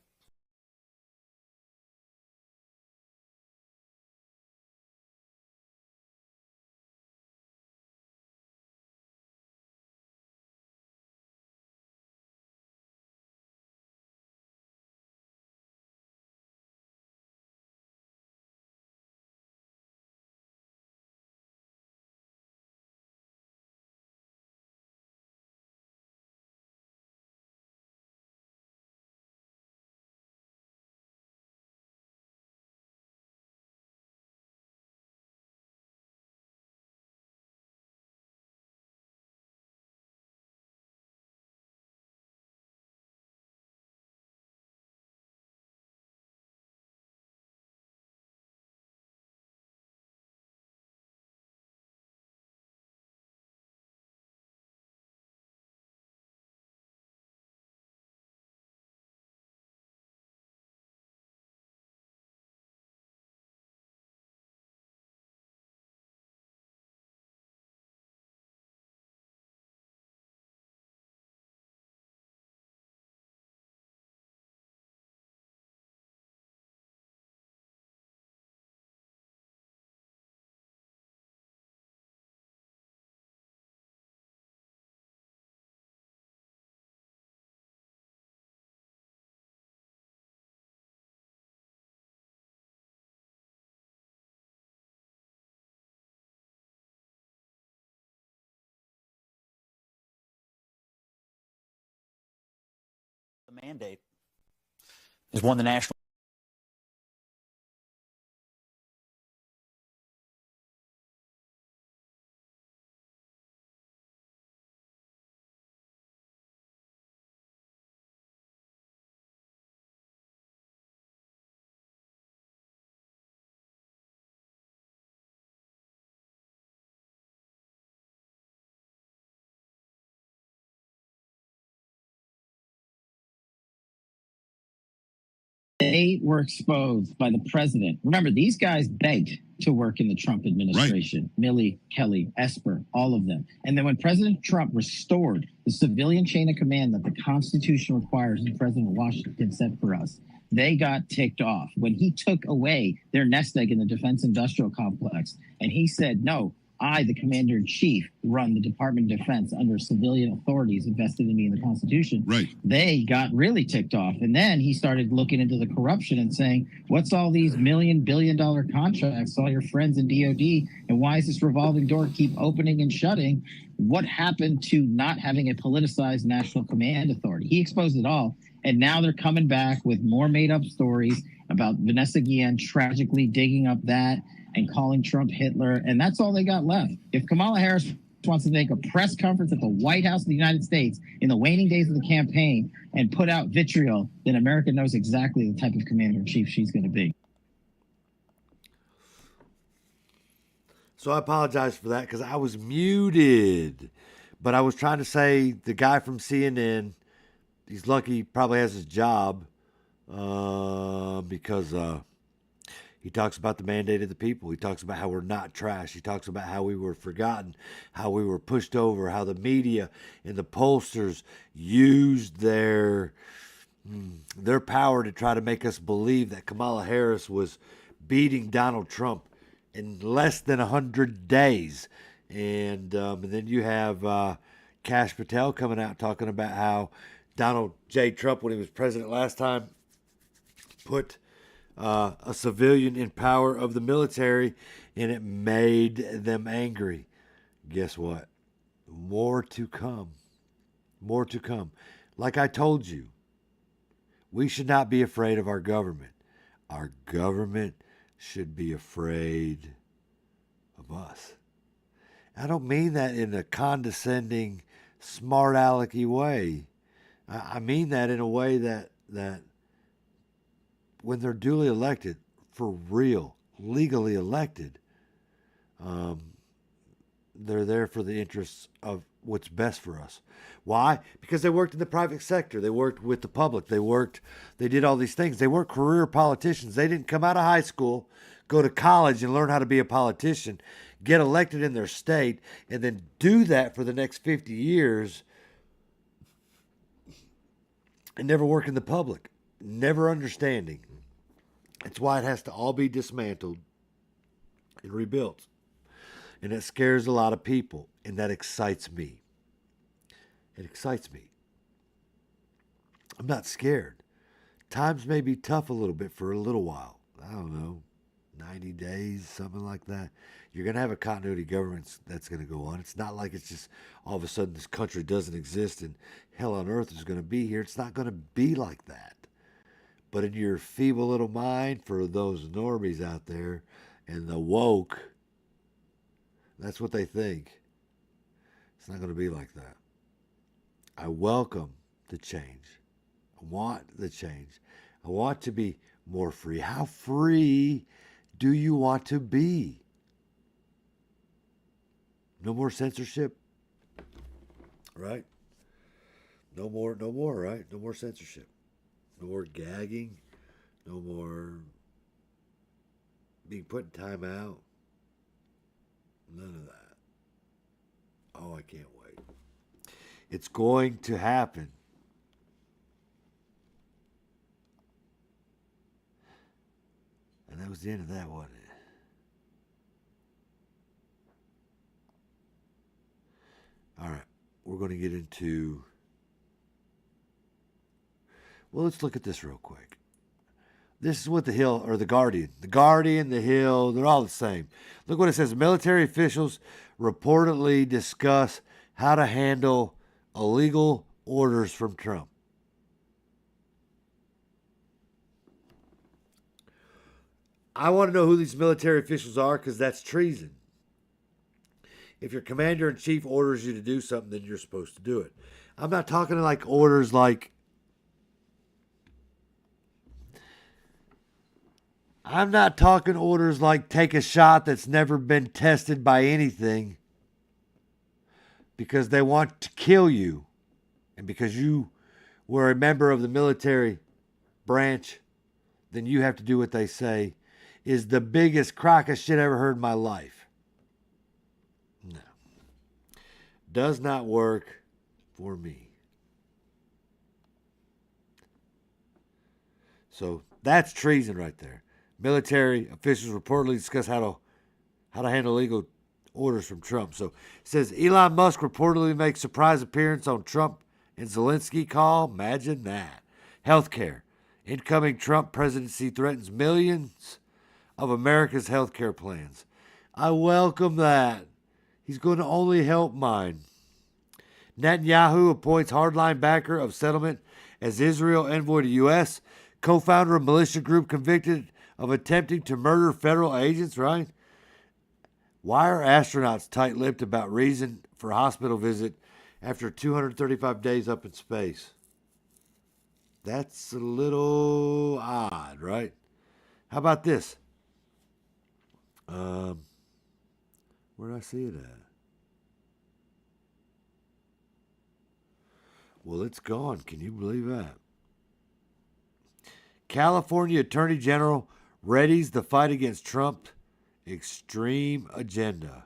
Speaker 4: The mandate has won the national
Speaker 5: They were exposed by the president. Remember, these guys begged to work in the Trump administration. Right. Milley, Kelly, Esper, all of them. And then when President Trump restored the civilian chain of command that the Constitution requires and President Washington set for us, they got ticked off. When he took away their nest egg in the defense industrial complex, and he said, no, I, the commander-in-chief, run the Department of Defense under civilian authorities invested in me in the Constitution. Right. They got really ticked off. And then he started looking into the corruption and saying, what's all these billion-dollar contracts, all your friends in DOD, and why is this revolving door keep opening and shutting? What happened to not having a politicized national command authority? He exposed it all. And now they're coming back with more made-up stories about Vanessa Guillen tragically digging up that and calling Trump Hitler, and that's all they got left. If Kamala Harris wants to make a press conference at the White House of the United States in the waning days of the campaign and put out vitriol, then America knows exactly the type of commander-in-chief she's going to be.
Speaker 3: So I apologize for that because I was muted. But I was trying to say the guy from CNN, he's lucky he probably has his job because he talks about the mandate of the people. He talks about how we're not trash. He talks about how we were forgotten, how we were pushed over, how the media and the pollsters used their power to try to make us believe that Kamala Harris was beating Donald Trump in less than 100 days. And then you have Kash Patel coming out talking about how Donald J. Trump, when he was president last time, put a civilian in power of the military, and it made them angry. Guess what? More to come. More to come. Like I told you, we should not be afraid of our government. Our government should be afraid of us. I don't mean that in a condescending, smart alecky way. I mean that in a way that when they're duly elected, for real, legally elected, they're there for the interests of what's best for us. Why? Because they worked in the private sector. They worked with the public. They did all these things. They weren't career politicians. They didn't come out of high school, go to college and learn how to be a politician, get elected in their state, and then do that for the next 50 years and never work in the public, never understanding. It's why it has to all be dismantled and rebuilt. And it scares a lot of people, and that excites me. It excites me. I'm not scared. Times may be tough a little bit for a little while. I don't know, 90 days, something like that. You're going to have a continuity government that's going to go on. It's not like it's just all of a sudden this country doesn't exist and hell on earth is going to be here. It's not going to be like that. But in your feeble little mind, for those normies out there and the woke, that's what they think. It's not going to be like that. I welcome the change. I want the change. I want to be more free. How free do you want to be? No more censorship, right? No more, right? No more censorship. No more gagging. No more being put in time out. None of that. Oh, I can't wait. It's going to happen. And that was the end of that, wasn't it? All right. We're going to get into... Well, let's look at this real quick. This is what the Hill, or the Guardian. The Guardian, the Hill, they're all the same. Look what it says. Military officials reportedly discuss how to handle illegal orders from Trump. I want to know who these military officials are because that's treason. If your commander-in-chief orders you to do something, then you're supposed to do it. I'm not talking like orders like... I'm not talking orders like take a shot that's never been tested by anything because they want to kill you and because you were a member of the military branch then you have to do what they say, is the biggest crock of shit I ever heard in my life. No. Does not work for me. So that's treason right there. Military officials reportedly discuss how to handle legal orders from Trump. So it says Elon Musk reportedly makes surprise appearance on Trump and Zelensky call. Imagine that. Healthcare. Incoming Trump presidency threatens millions of America's healthcare plans. I welcome that. He's going to only help mine. Netanyahu appoints hardline backer of settlement as Israel envoy to U.S. Co-founder of militia group convicted of attempting to murder federal agents, right? Why are astronauts tight-lipped about reason for hospital visit after 235 days up in space? That's a little odd, right? How about this? Where did I see it at? Well, it's gone. Can you believe that? California Attorney General readies the fight against Trump extreme agenda.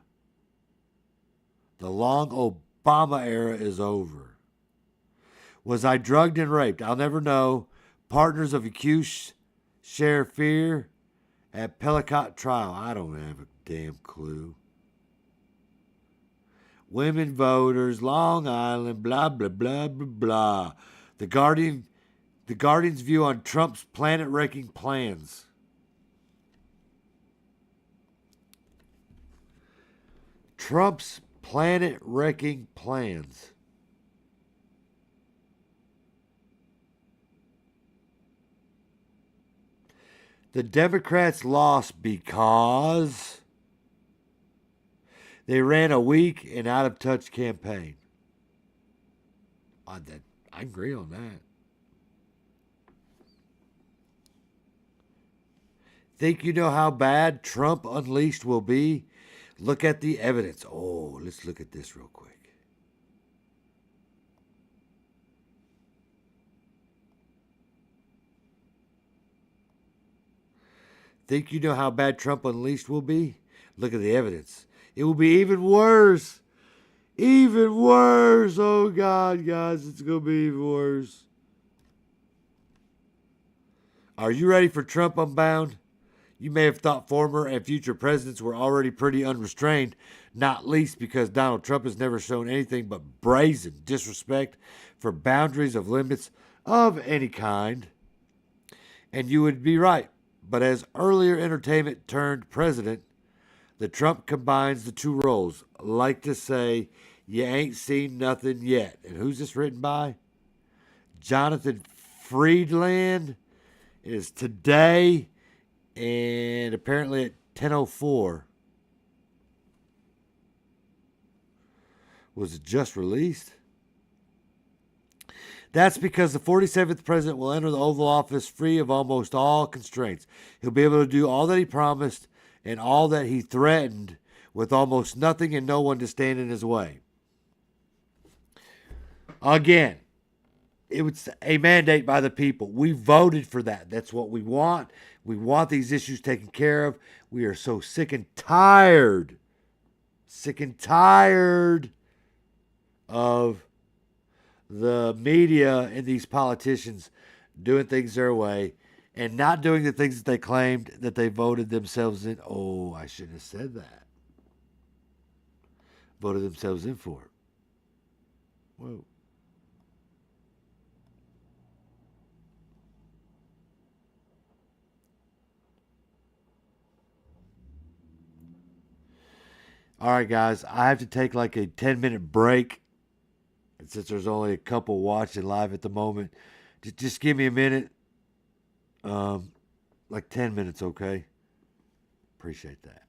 Speaker 3: The long Obama era is over. Was I drugged and raped? I'll never know. Partners of accused share fear at Pellicott trial. I don't have a damn clue. Women voters, Long Island, blah, blah, blah, blah, blah. The Guardian's view on Trump's planet-wrecking plans. Trump's planet-wrecking plans. The Democrats lost because they ran a weak and out-of-touch campaign. I agree on that. Think you know how bad Trump Unleashed will be? Look at the evidence. Oh, let's look at this real quick. Think you know how bad Trump Unleashed will be? Look at the evidence. It will be even worse. Even worse. Oh, God, guys, it's going to be even worse. Are you ready for Trump Unbound? You may have thought former and future presidents were already pretty unrestrained, not least because Donald Trump has never shown anything but brazen disrespect for boundaries of limits of any kind. And you would be right. But as earlier entertainment turned president, the Trump combines the two roles. Like to say, you ain't seen nothing yet. And who's this written by? Jonathan Friedland. It is today and apparently at 10:04. Was it just released? That's because the 47th president will enter the Oval Office free of almost all constraints. He'll be able to do all that he promised and all that he threatened with almost nothing and no one to stand in his way. Again, it was a mandate by the people. We voted for that. That's what we want. We want these issues taken care of. We are so sick and tired of the media and these politicians doing things their way and not doing the things that they claimed that they voted themselves in. Oh, I shouldn't have said that. Voted themselves in for it. Whoa. All right, guys, I have to take like a 10-minute break. And since there's only a couple watching live at the moment, just give me a minute. Like 10 minutes, okay? Appreciate that.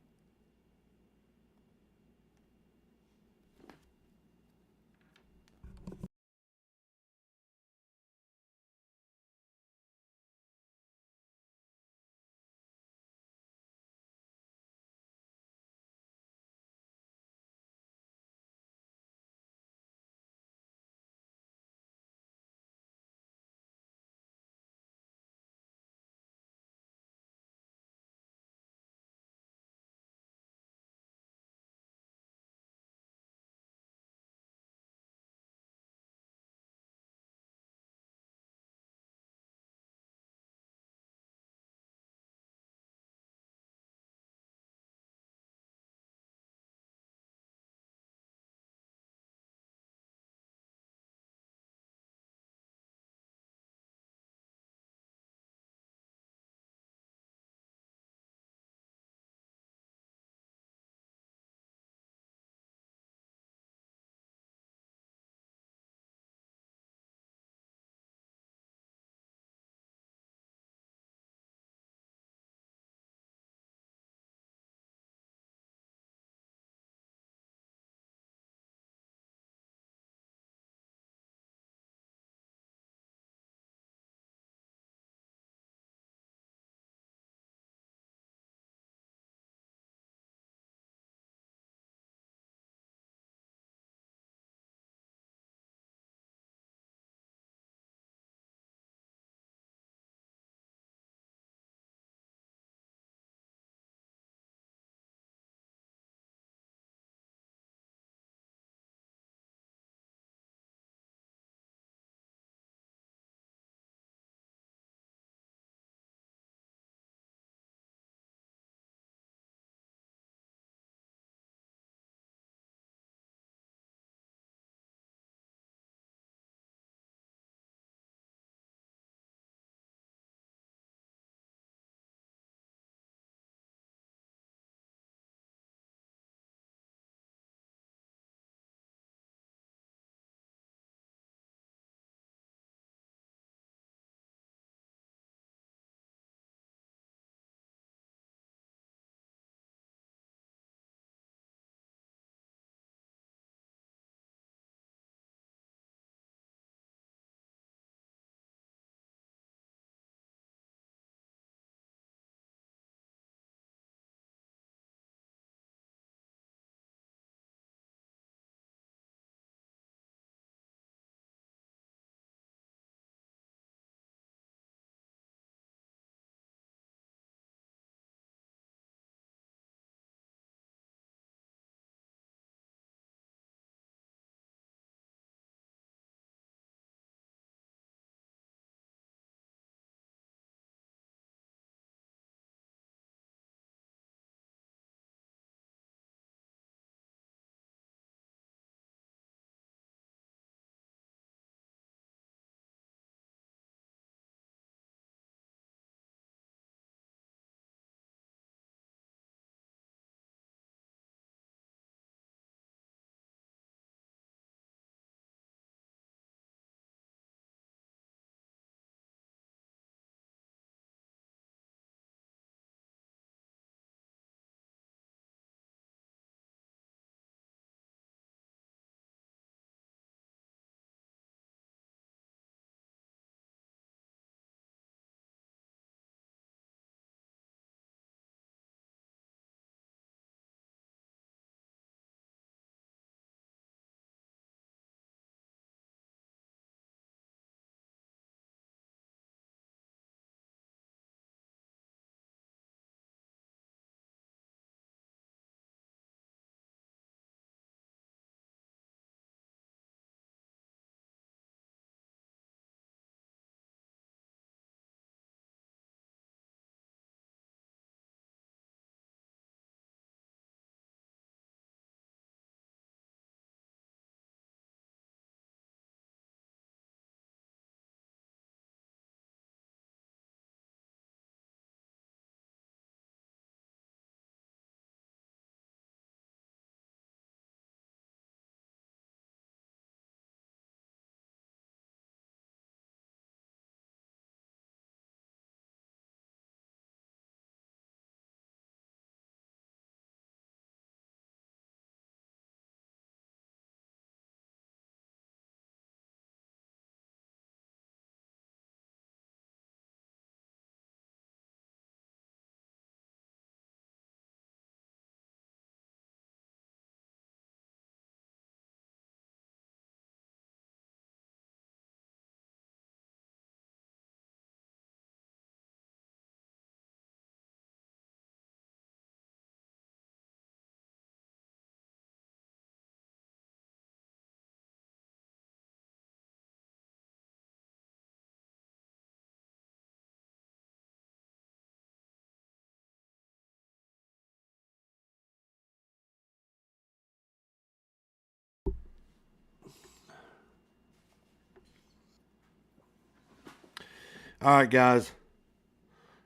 Speaker 3: All right, guys.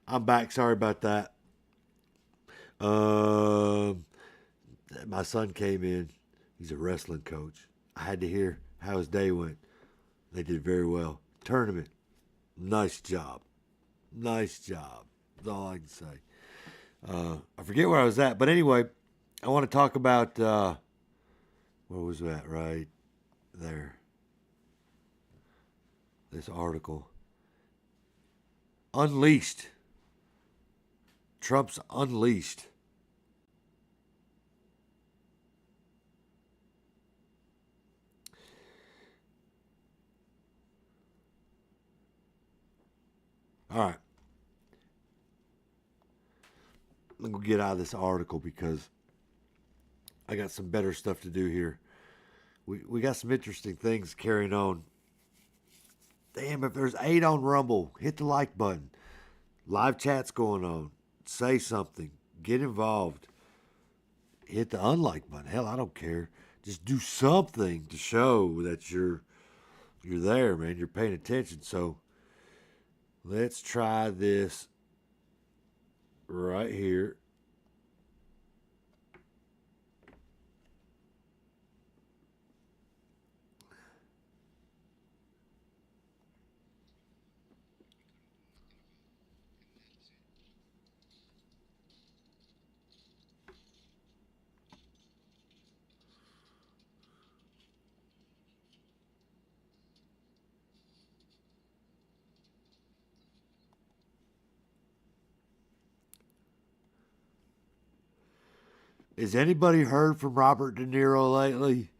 Speaker 3: I'm back. Sorry about that. My son came in. He's a wrestling coach. I had to hear how his day went. They did very well. Tournament. Nice job. Nice job. That's all I can say. I forget where I was at. But anyway, I want to talk about, where was that? Right there. This article. Unleashed. Trump's unleashed. All right. I'm going to get out of this article because I got some better stuff to do here. We got some interesting things carrying on. Damn, if there's 8 on Rumble, hit the like button. Live chat's going on. Say something. Get involved. Hit the unlike button. Hell, I don't care. Just do something to show that you're there, man. You're paying attention. So let's try this right here. Has anybody heard from Robert De Niro lately?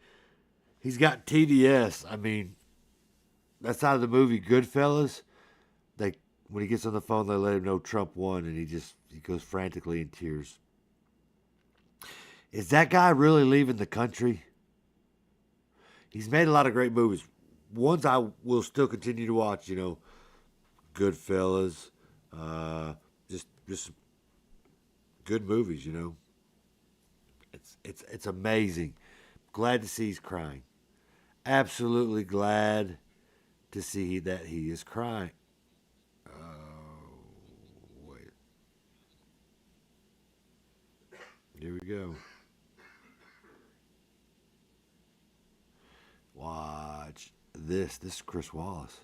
Speaker 3: He's got TDS. I mean, that's out of the movie Goodfellas. When he gets on the phone, they let him know Trump won, and he goes frantically in tears. Is that guy really leaving the country? He's made a lot of great movies. Ones I will still continue to watch, Goodfellas, just good movies, It's amazing. Glad to see he's crying. Absolutely glad to see that he is crying. Wait. Here we go. Watch this. This is Chris Wallace.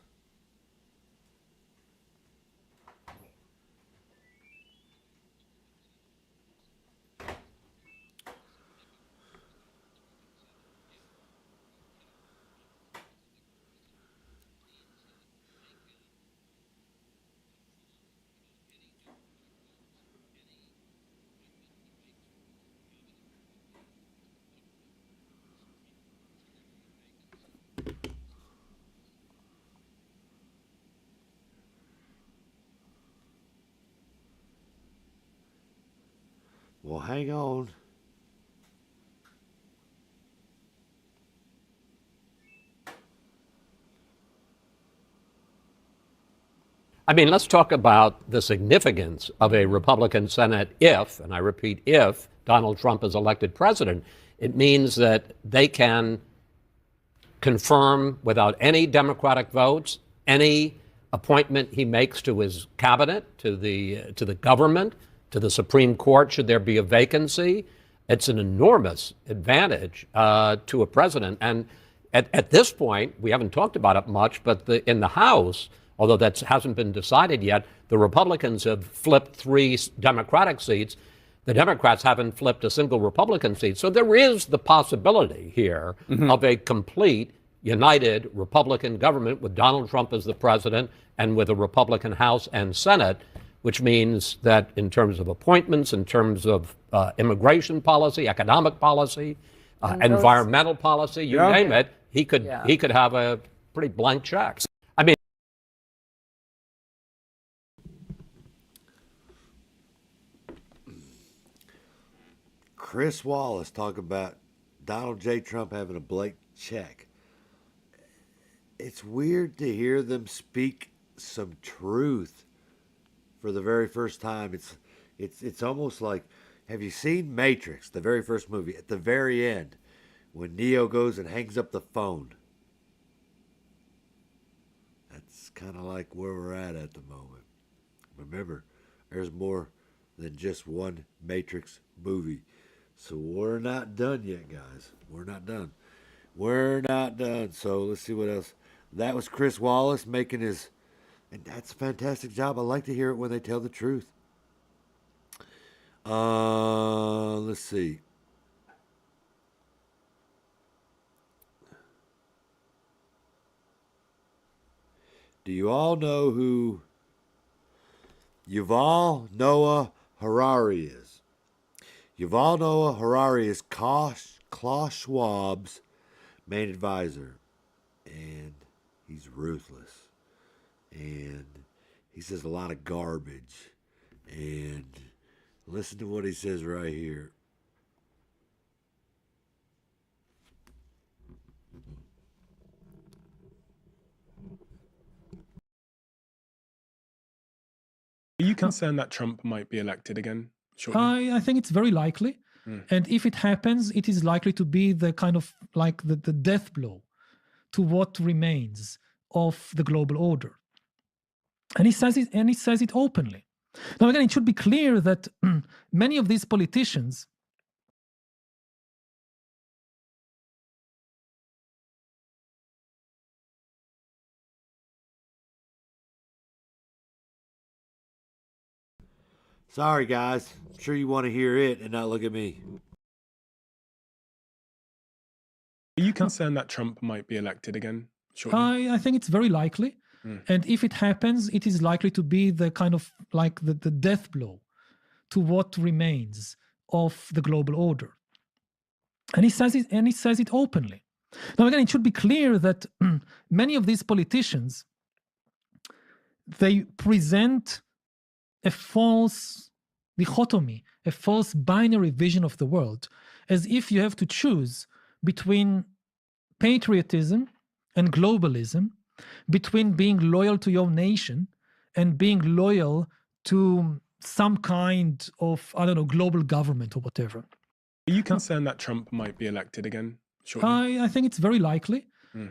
Speaker 3: Well, hang on.
Speaker 6: I mean, let's talk about the significance of a Republican Senate if, and I repeat, if Donald Trump is elected president. It means that they can confirm without any Democratic votes any appointment he makes to his cabinet, to the government, to the Supreme Court, should there be a vacancy. It's an enormous advantage to a president. And at this point, we haven't talked about it much, but in the House, although that hasn't been decided yet, the Republicans have flipped 3 Democratic seats. The Democrats haven't flipped a single Republican seat. So there is the possibility here of a complete united Republican government with Donald Trump as the president and with a Republican House and Senate, which means that in terms of appointments, in terms of immigration policy, economic policy, environmental policy, you name it, he could have a pretty blank check. I mean,
Speaker 3: Chris Wallace talking about Donald J. Trump having a blank check. It's weird to hear them speak some truth for the very first time. It's almost like, have you seen Matrix, the very first movie? At the very end, when Neo goes and hangs up the phone, that's kind of like where we're at the moment. Remember, there's more than just one Matrix movie. So we're not done yet, guys. We're not done. We're not done. So let's see what else. That was Chris Wallace making his, and that's a fantastic job. I like to hear it when they tell the truth. Let's see. Do you all know who Yuval Noah Harari is? Yuval Noah Harari is Klaus Schwab's main advisor, and he's ruthless, and he says a lot of garbage, and listen to what he says right here.
Speaker 7: Are you concerned that Trump might be elected again shortly?
Speaker 8: I think it's very likely. And if it happens, it is likely to be the kind of like the death blow to what remains of the global order. And he says it openly. Now again, it should be clear that many of these politicians
Speaker 3: Sorry, guys. I'm sure you want to hear it and not look at me.
Speaker 7: Are you concerned that Trump might be elected again shortly?
Speaker 8: I think it's very likely. And if it happens, it is likely to be the kind of like the death blow to what remains of the global order. And he says it openly. Now again, it should be clear that many of these politicians, they present a false dichotomy, a false binary vision of the world, as if you have to choose between patriotism and globalism, between being loyal to your nation and being loyal to some kind of, I don't know, global government or whatever.
Speaker 7: Are you concerned that Trump might be elected again shortly?
Speaker 8: I think it's very likely.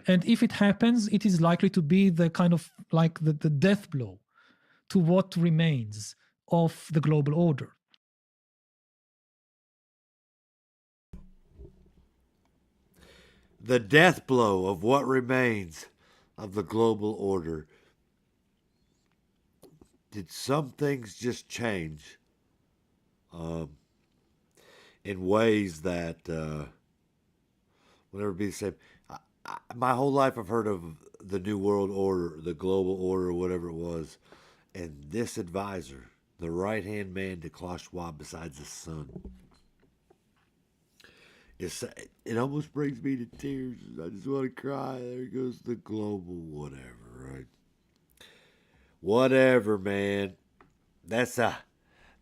Speaker 8: And if it happens, it is likely to be the kind of like the death blow to what remains of the global order.
Speaker 3: The death blow of what remains of the global order. Did some things just change in ways that will never be the same? My whole life I've heard of the New World Order, the global order, whatever it was. And this advisor, the right-hand man to Klaus Schwab besides his son, it almost brings me to tears. I just want to cry. There goes the global whatever, right? Whatever, man. That's a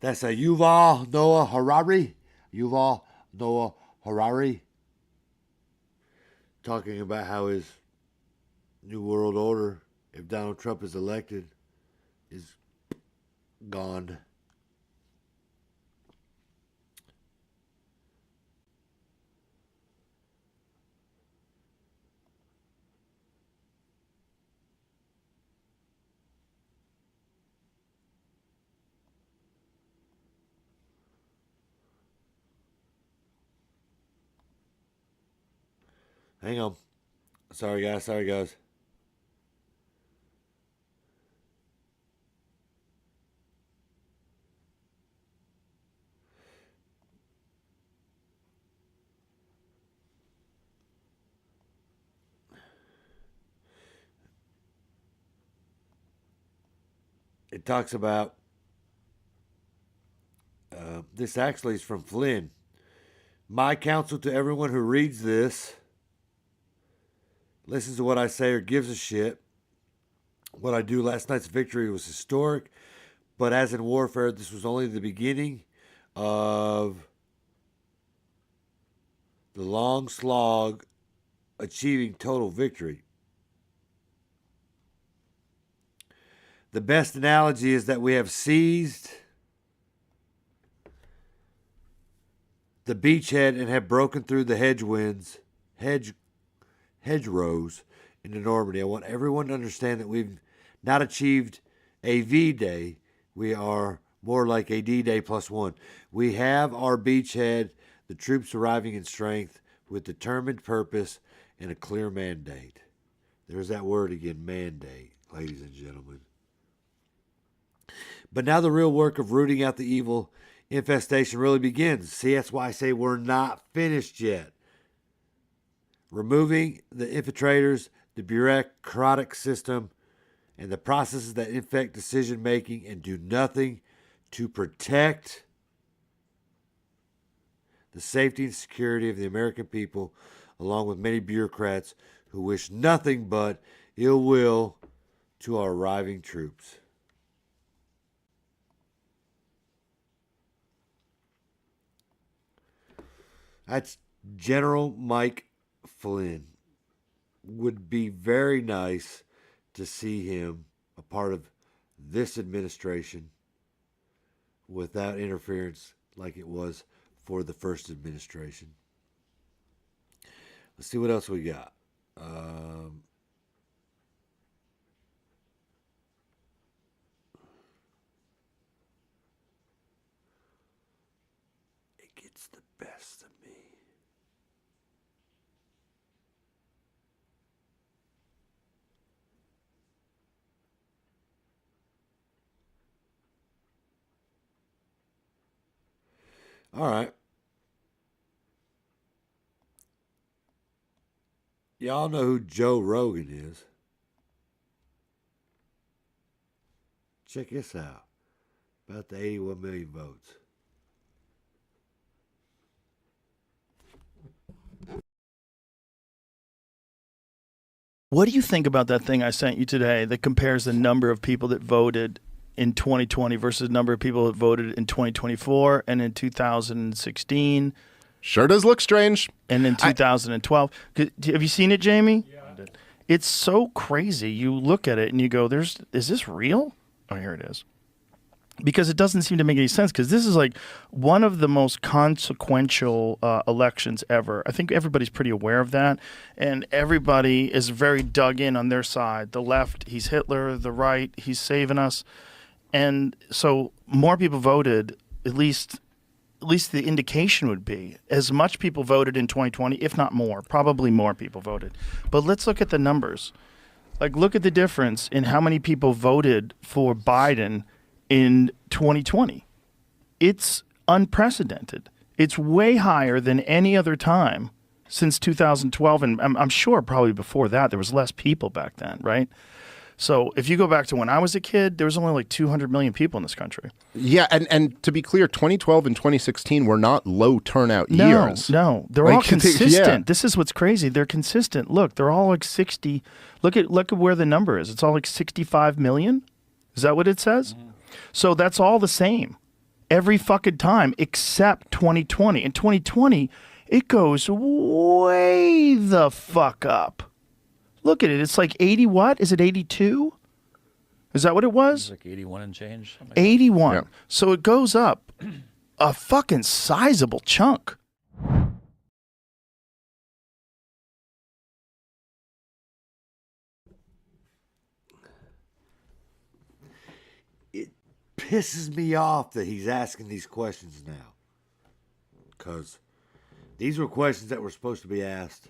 Speaker 3: Yuval Noah Harari. Yuval Noah Harari. Talking about how his New World Order, if Donald Trump is elected, is gone. Hang on. Sorry, guys. It talks about, this actually is from Flynn. My counsel to everyone who reads this, listens to what I say or gives a shit. What I do last night's victory was historic, but as in warfare, this was only the beginning of the long slog achieving total victory. The best analogy is that we have seized the beachhead and have broken through the hedgerows into Normandy. I want everyone to understand that we've not achieved a V-Day. We are more like a D-Day +1. We have our beachhead, the troops arriving in strength with determined purpose and a clear mandate. There's that word again, mandate, ladies and gentlemen. But now the real work of rooting out the evil infestation really begins. See, that's why I say we're not finished yet. Removing the infiltrators, the bureaucratic system, and the processes that infect decision making and do nothing to protect the safety and security of the American people, along with many bureaucrats who wish nothing but ill will to our arriving troops. That's General Mike Flynn. Would be very nice to see him a part of this administration without interference like it was for the first administration. Let's see what else we got. It gets the best of me. All right. Y'all know who Joe Rogan is. Check this out. About the 81 million votes.
Speaker 9: What do you think about that thing I sent you today that compares the number of people that voted in 2020 versus the number of people that voted in 2024 and in 2016?
Speaker 10: Sure does look strange.
Speaker 9: And in 2012. Have you seen it, Jamie? Yeah. It's so crazy. You look at it and you go, is this real? Oh, here it is. Because it doesn't seem to make any sense, because this is like one of the most consequential elections ever. I think everybody's pretty aware of that, and everybody is very dug in on their side. The left, he's Hitler. The right, he's saving us. And so more people voted, at least the indication would be, as much people voted in 2020, if not more. Probably more people voted. But let's look at the numbers. Like, look at the difference in how many people voted for Biden in 2020. It's unprecedented. It's way higher than any other time since 2012, and I'm sure probably before that there was less people back then, right? So if you go back to when I was a kid, there was only like 200 million people in this country.
Speaker 10: Yeah, and to be clear, 2012 and 2016 were not low turnout years.
Speaker 9: No, they're all consistent. Yeah. This is what's crazy. They're consistent. Look, they're all like 60. Look at where the number is. It's all like 65 million. Is that what it says? Mm-hmm. So that's all the same every fucking time except 2020. In 2020, it goes way the fuck up. Look at it. It's like 80 what? Is it 82? Is that what it was?
Speaker 4: It's like 81 and change.
Speaker 9: 81. Yeah. So it goes up a fucking sizable chunk.
Speaker 3: It pisses me off that he's asking these questions now, because these were questions that were supposed to be asked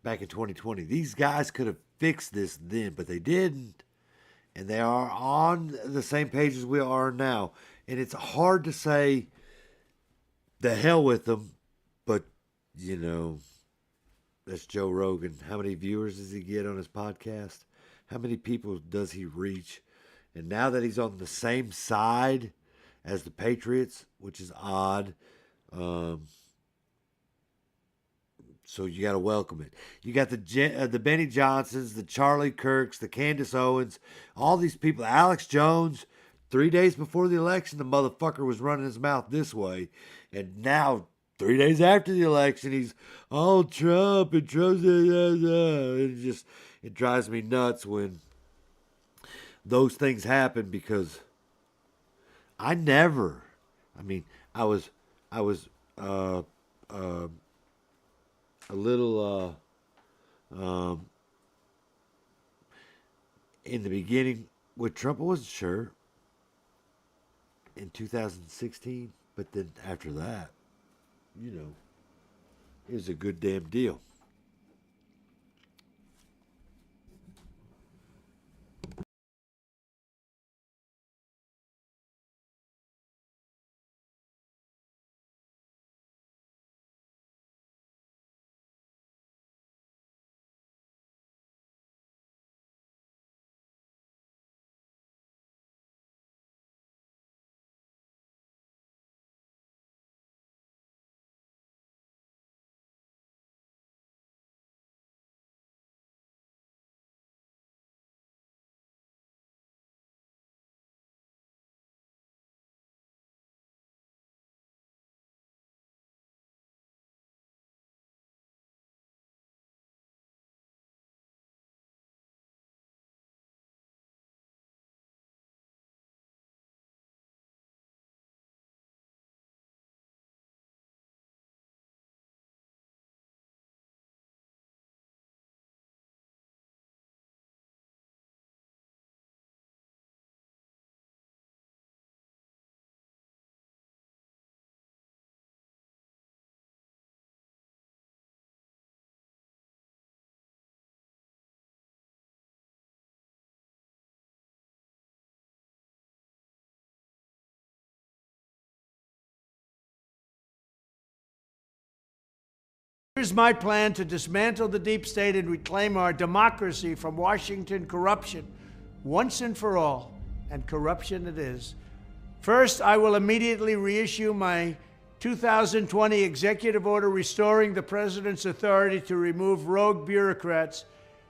Speaker 3: back in 2020. These guys could have fixed this then, but they didn't. And they are on the same page as we are now. And it's hard to say the hell with them, but, you know, that's Joe Rogan. How many viewers does he get on his podcast? How many people does he reach? And now that he's on the same side as the Patriots, which is odd, so you got to welcome it. You got the Benny Johnsons, the Charlie Kirks, the Candace Owens, all these people. Alex Jones, 3 days before the election, the motherfucker was running his mouth this way. And now, 3 days after the election, he's, oh, Trump, and Trump's, it drives me nuts when those things happen, because I was a little In the beginning, with Trump, I wasn't sure. In 2016, but then after that, you know, it was a good damn deal.
Speaker 11: Here's my plan to dismantle the deep state and reclaim our democracy from Washington corruption once and for all, and corruption it is. First, I will immediately reissue my 2020 executive order restoring the president's authority to remove rogue bureaucrats,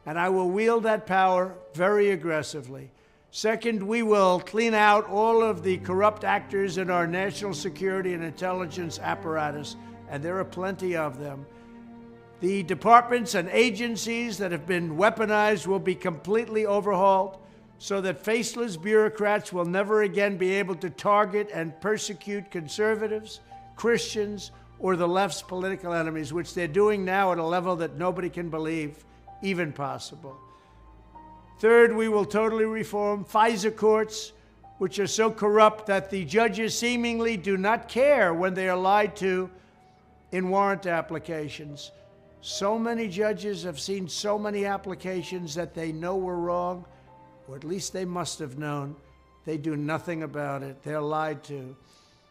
Speaker 11: and I will wield that power very aggressively. Second, we will clean out all of the corrupt actors in our national security and intelligence apparatus, and there are plenty of them. The departments and agencies that have been weaponized will be completely overhauled so that faceless bureaucrats will never again be able to target and persecute conservatives, Christians, or the left's political enemies, which they're doing now at a level that nobody can believe even possible. Third, we will totally reform FISA courts, which are so corrupt that the judges seemingly do not care when they are lied to in warrant applications. So many judges have seen so many applications that they know were wrong, or at least they must have known. They do nothing about it. They're lied to.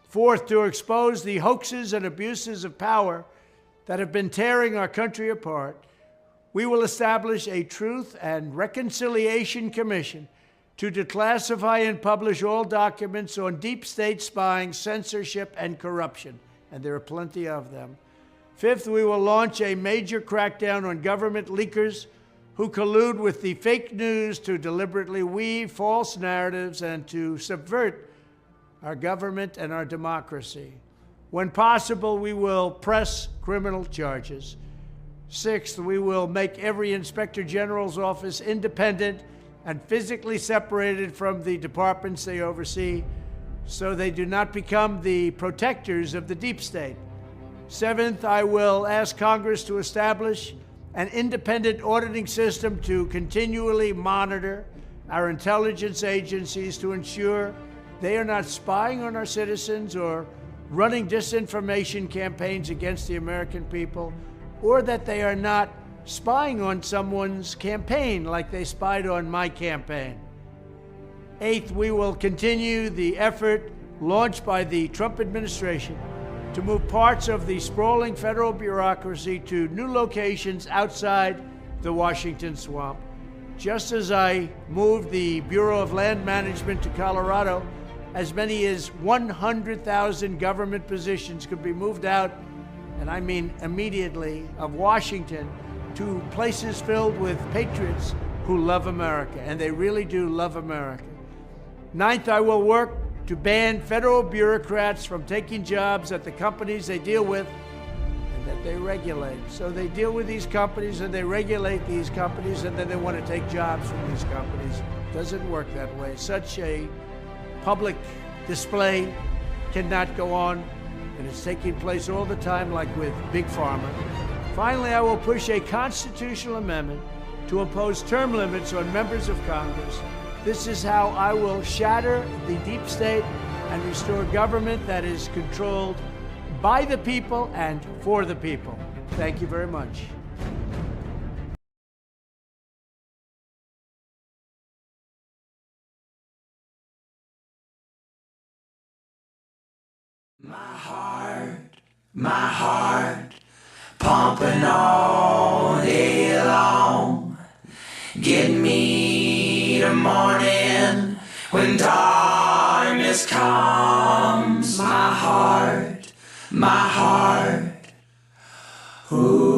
Speaker 11: Fourth, to expose the hoaxes and abuses of power that have been tearing our country apart, we will establish a Truth and Reconciliation Commission to declassify and publish all documents on deep state spying, censorship, and corruption, and there are plenty of them. Fifth, we will launch a major crackdown on government leakers who collude with the fake news to deliberately weave false narratives and to subvert our government and our democracy. When possible, we will press criminal charges. Sixth, we will make every Inspector General's office independent and physically separated from the departments they oversee so they do not become the protectors of the deep state. Seventh, I will ask Congress to establish an independent auditing system to continually monitor our intelligence agencies to ensure they are not spying on our citizens or running disinformation campaigns against the American people, or that they are not spying on someone's campaign like they spied on my campaign. Eighth, we will continue the effort launched by the Trump administration to move parts of the sprawling federal bureaucracy to new locations outside the Washington swamp. Just as I moved the Bureau of Land Management to Colorado, as many as 100,000 government positions could be moved out, and I mean immediately, of Washington to places filled with patriots who love America, and they really do love America. Ninth, I will work to ban federal bureaucrats from taking jobs at the companies they deal with and that they regulate. So they deal with these companies and they regulate these companies, and then they want to take jobs from these companies. It doesn't work that way. Such a public display cannot go on, and it's taking place all the time, like with Big Pharma. Finally, I will push a constitutional amendment to impose term limits on members of Congress. This is how I will shatter the deep state and restore government that is controlled by the people and for the people. Thank you very much.
Speaker 1: My heart pumping all day long. Get me to morning when darkness comes. My heart, ooh.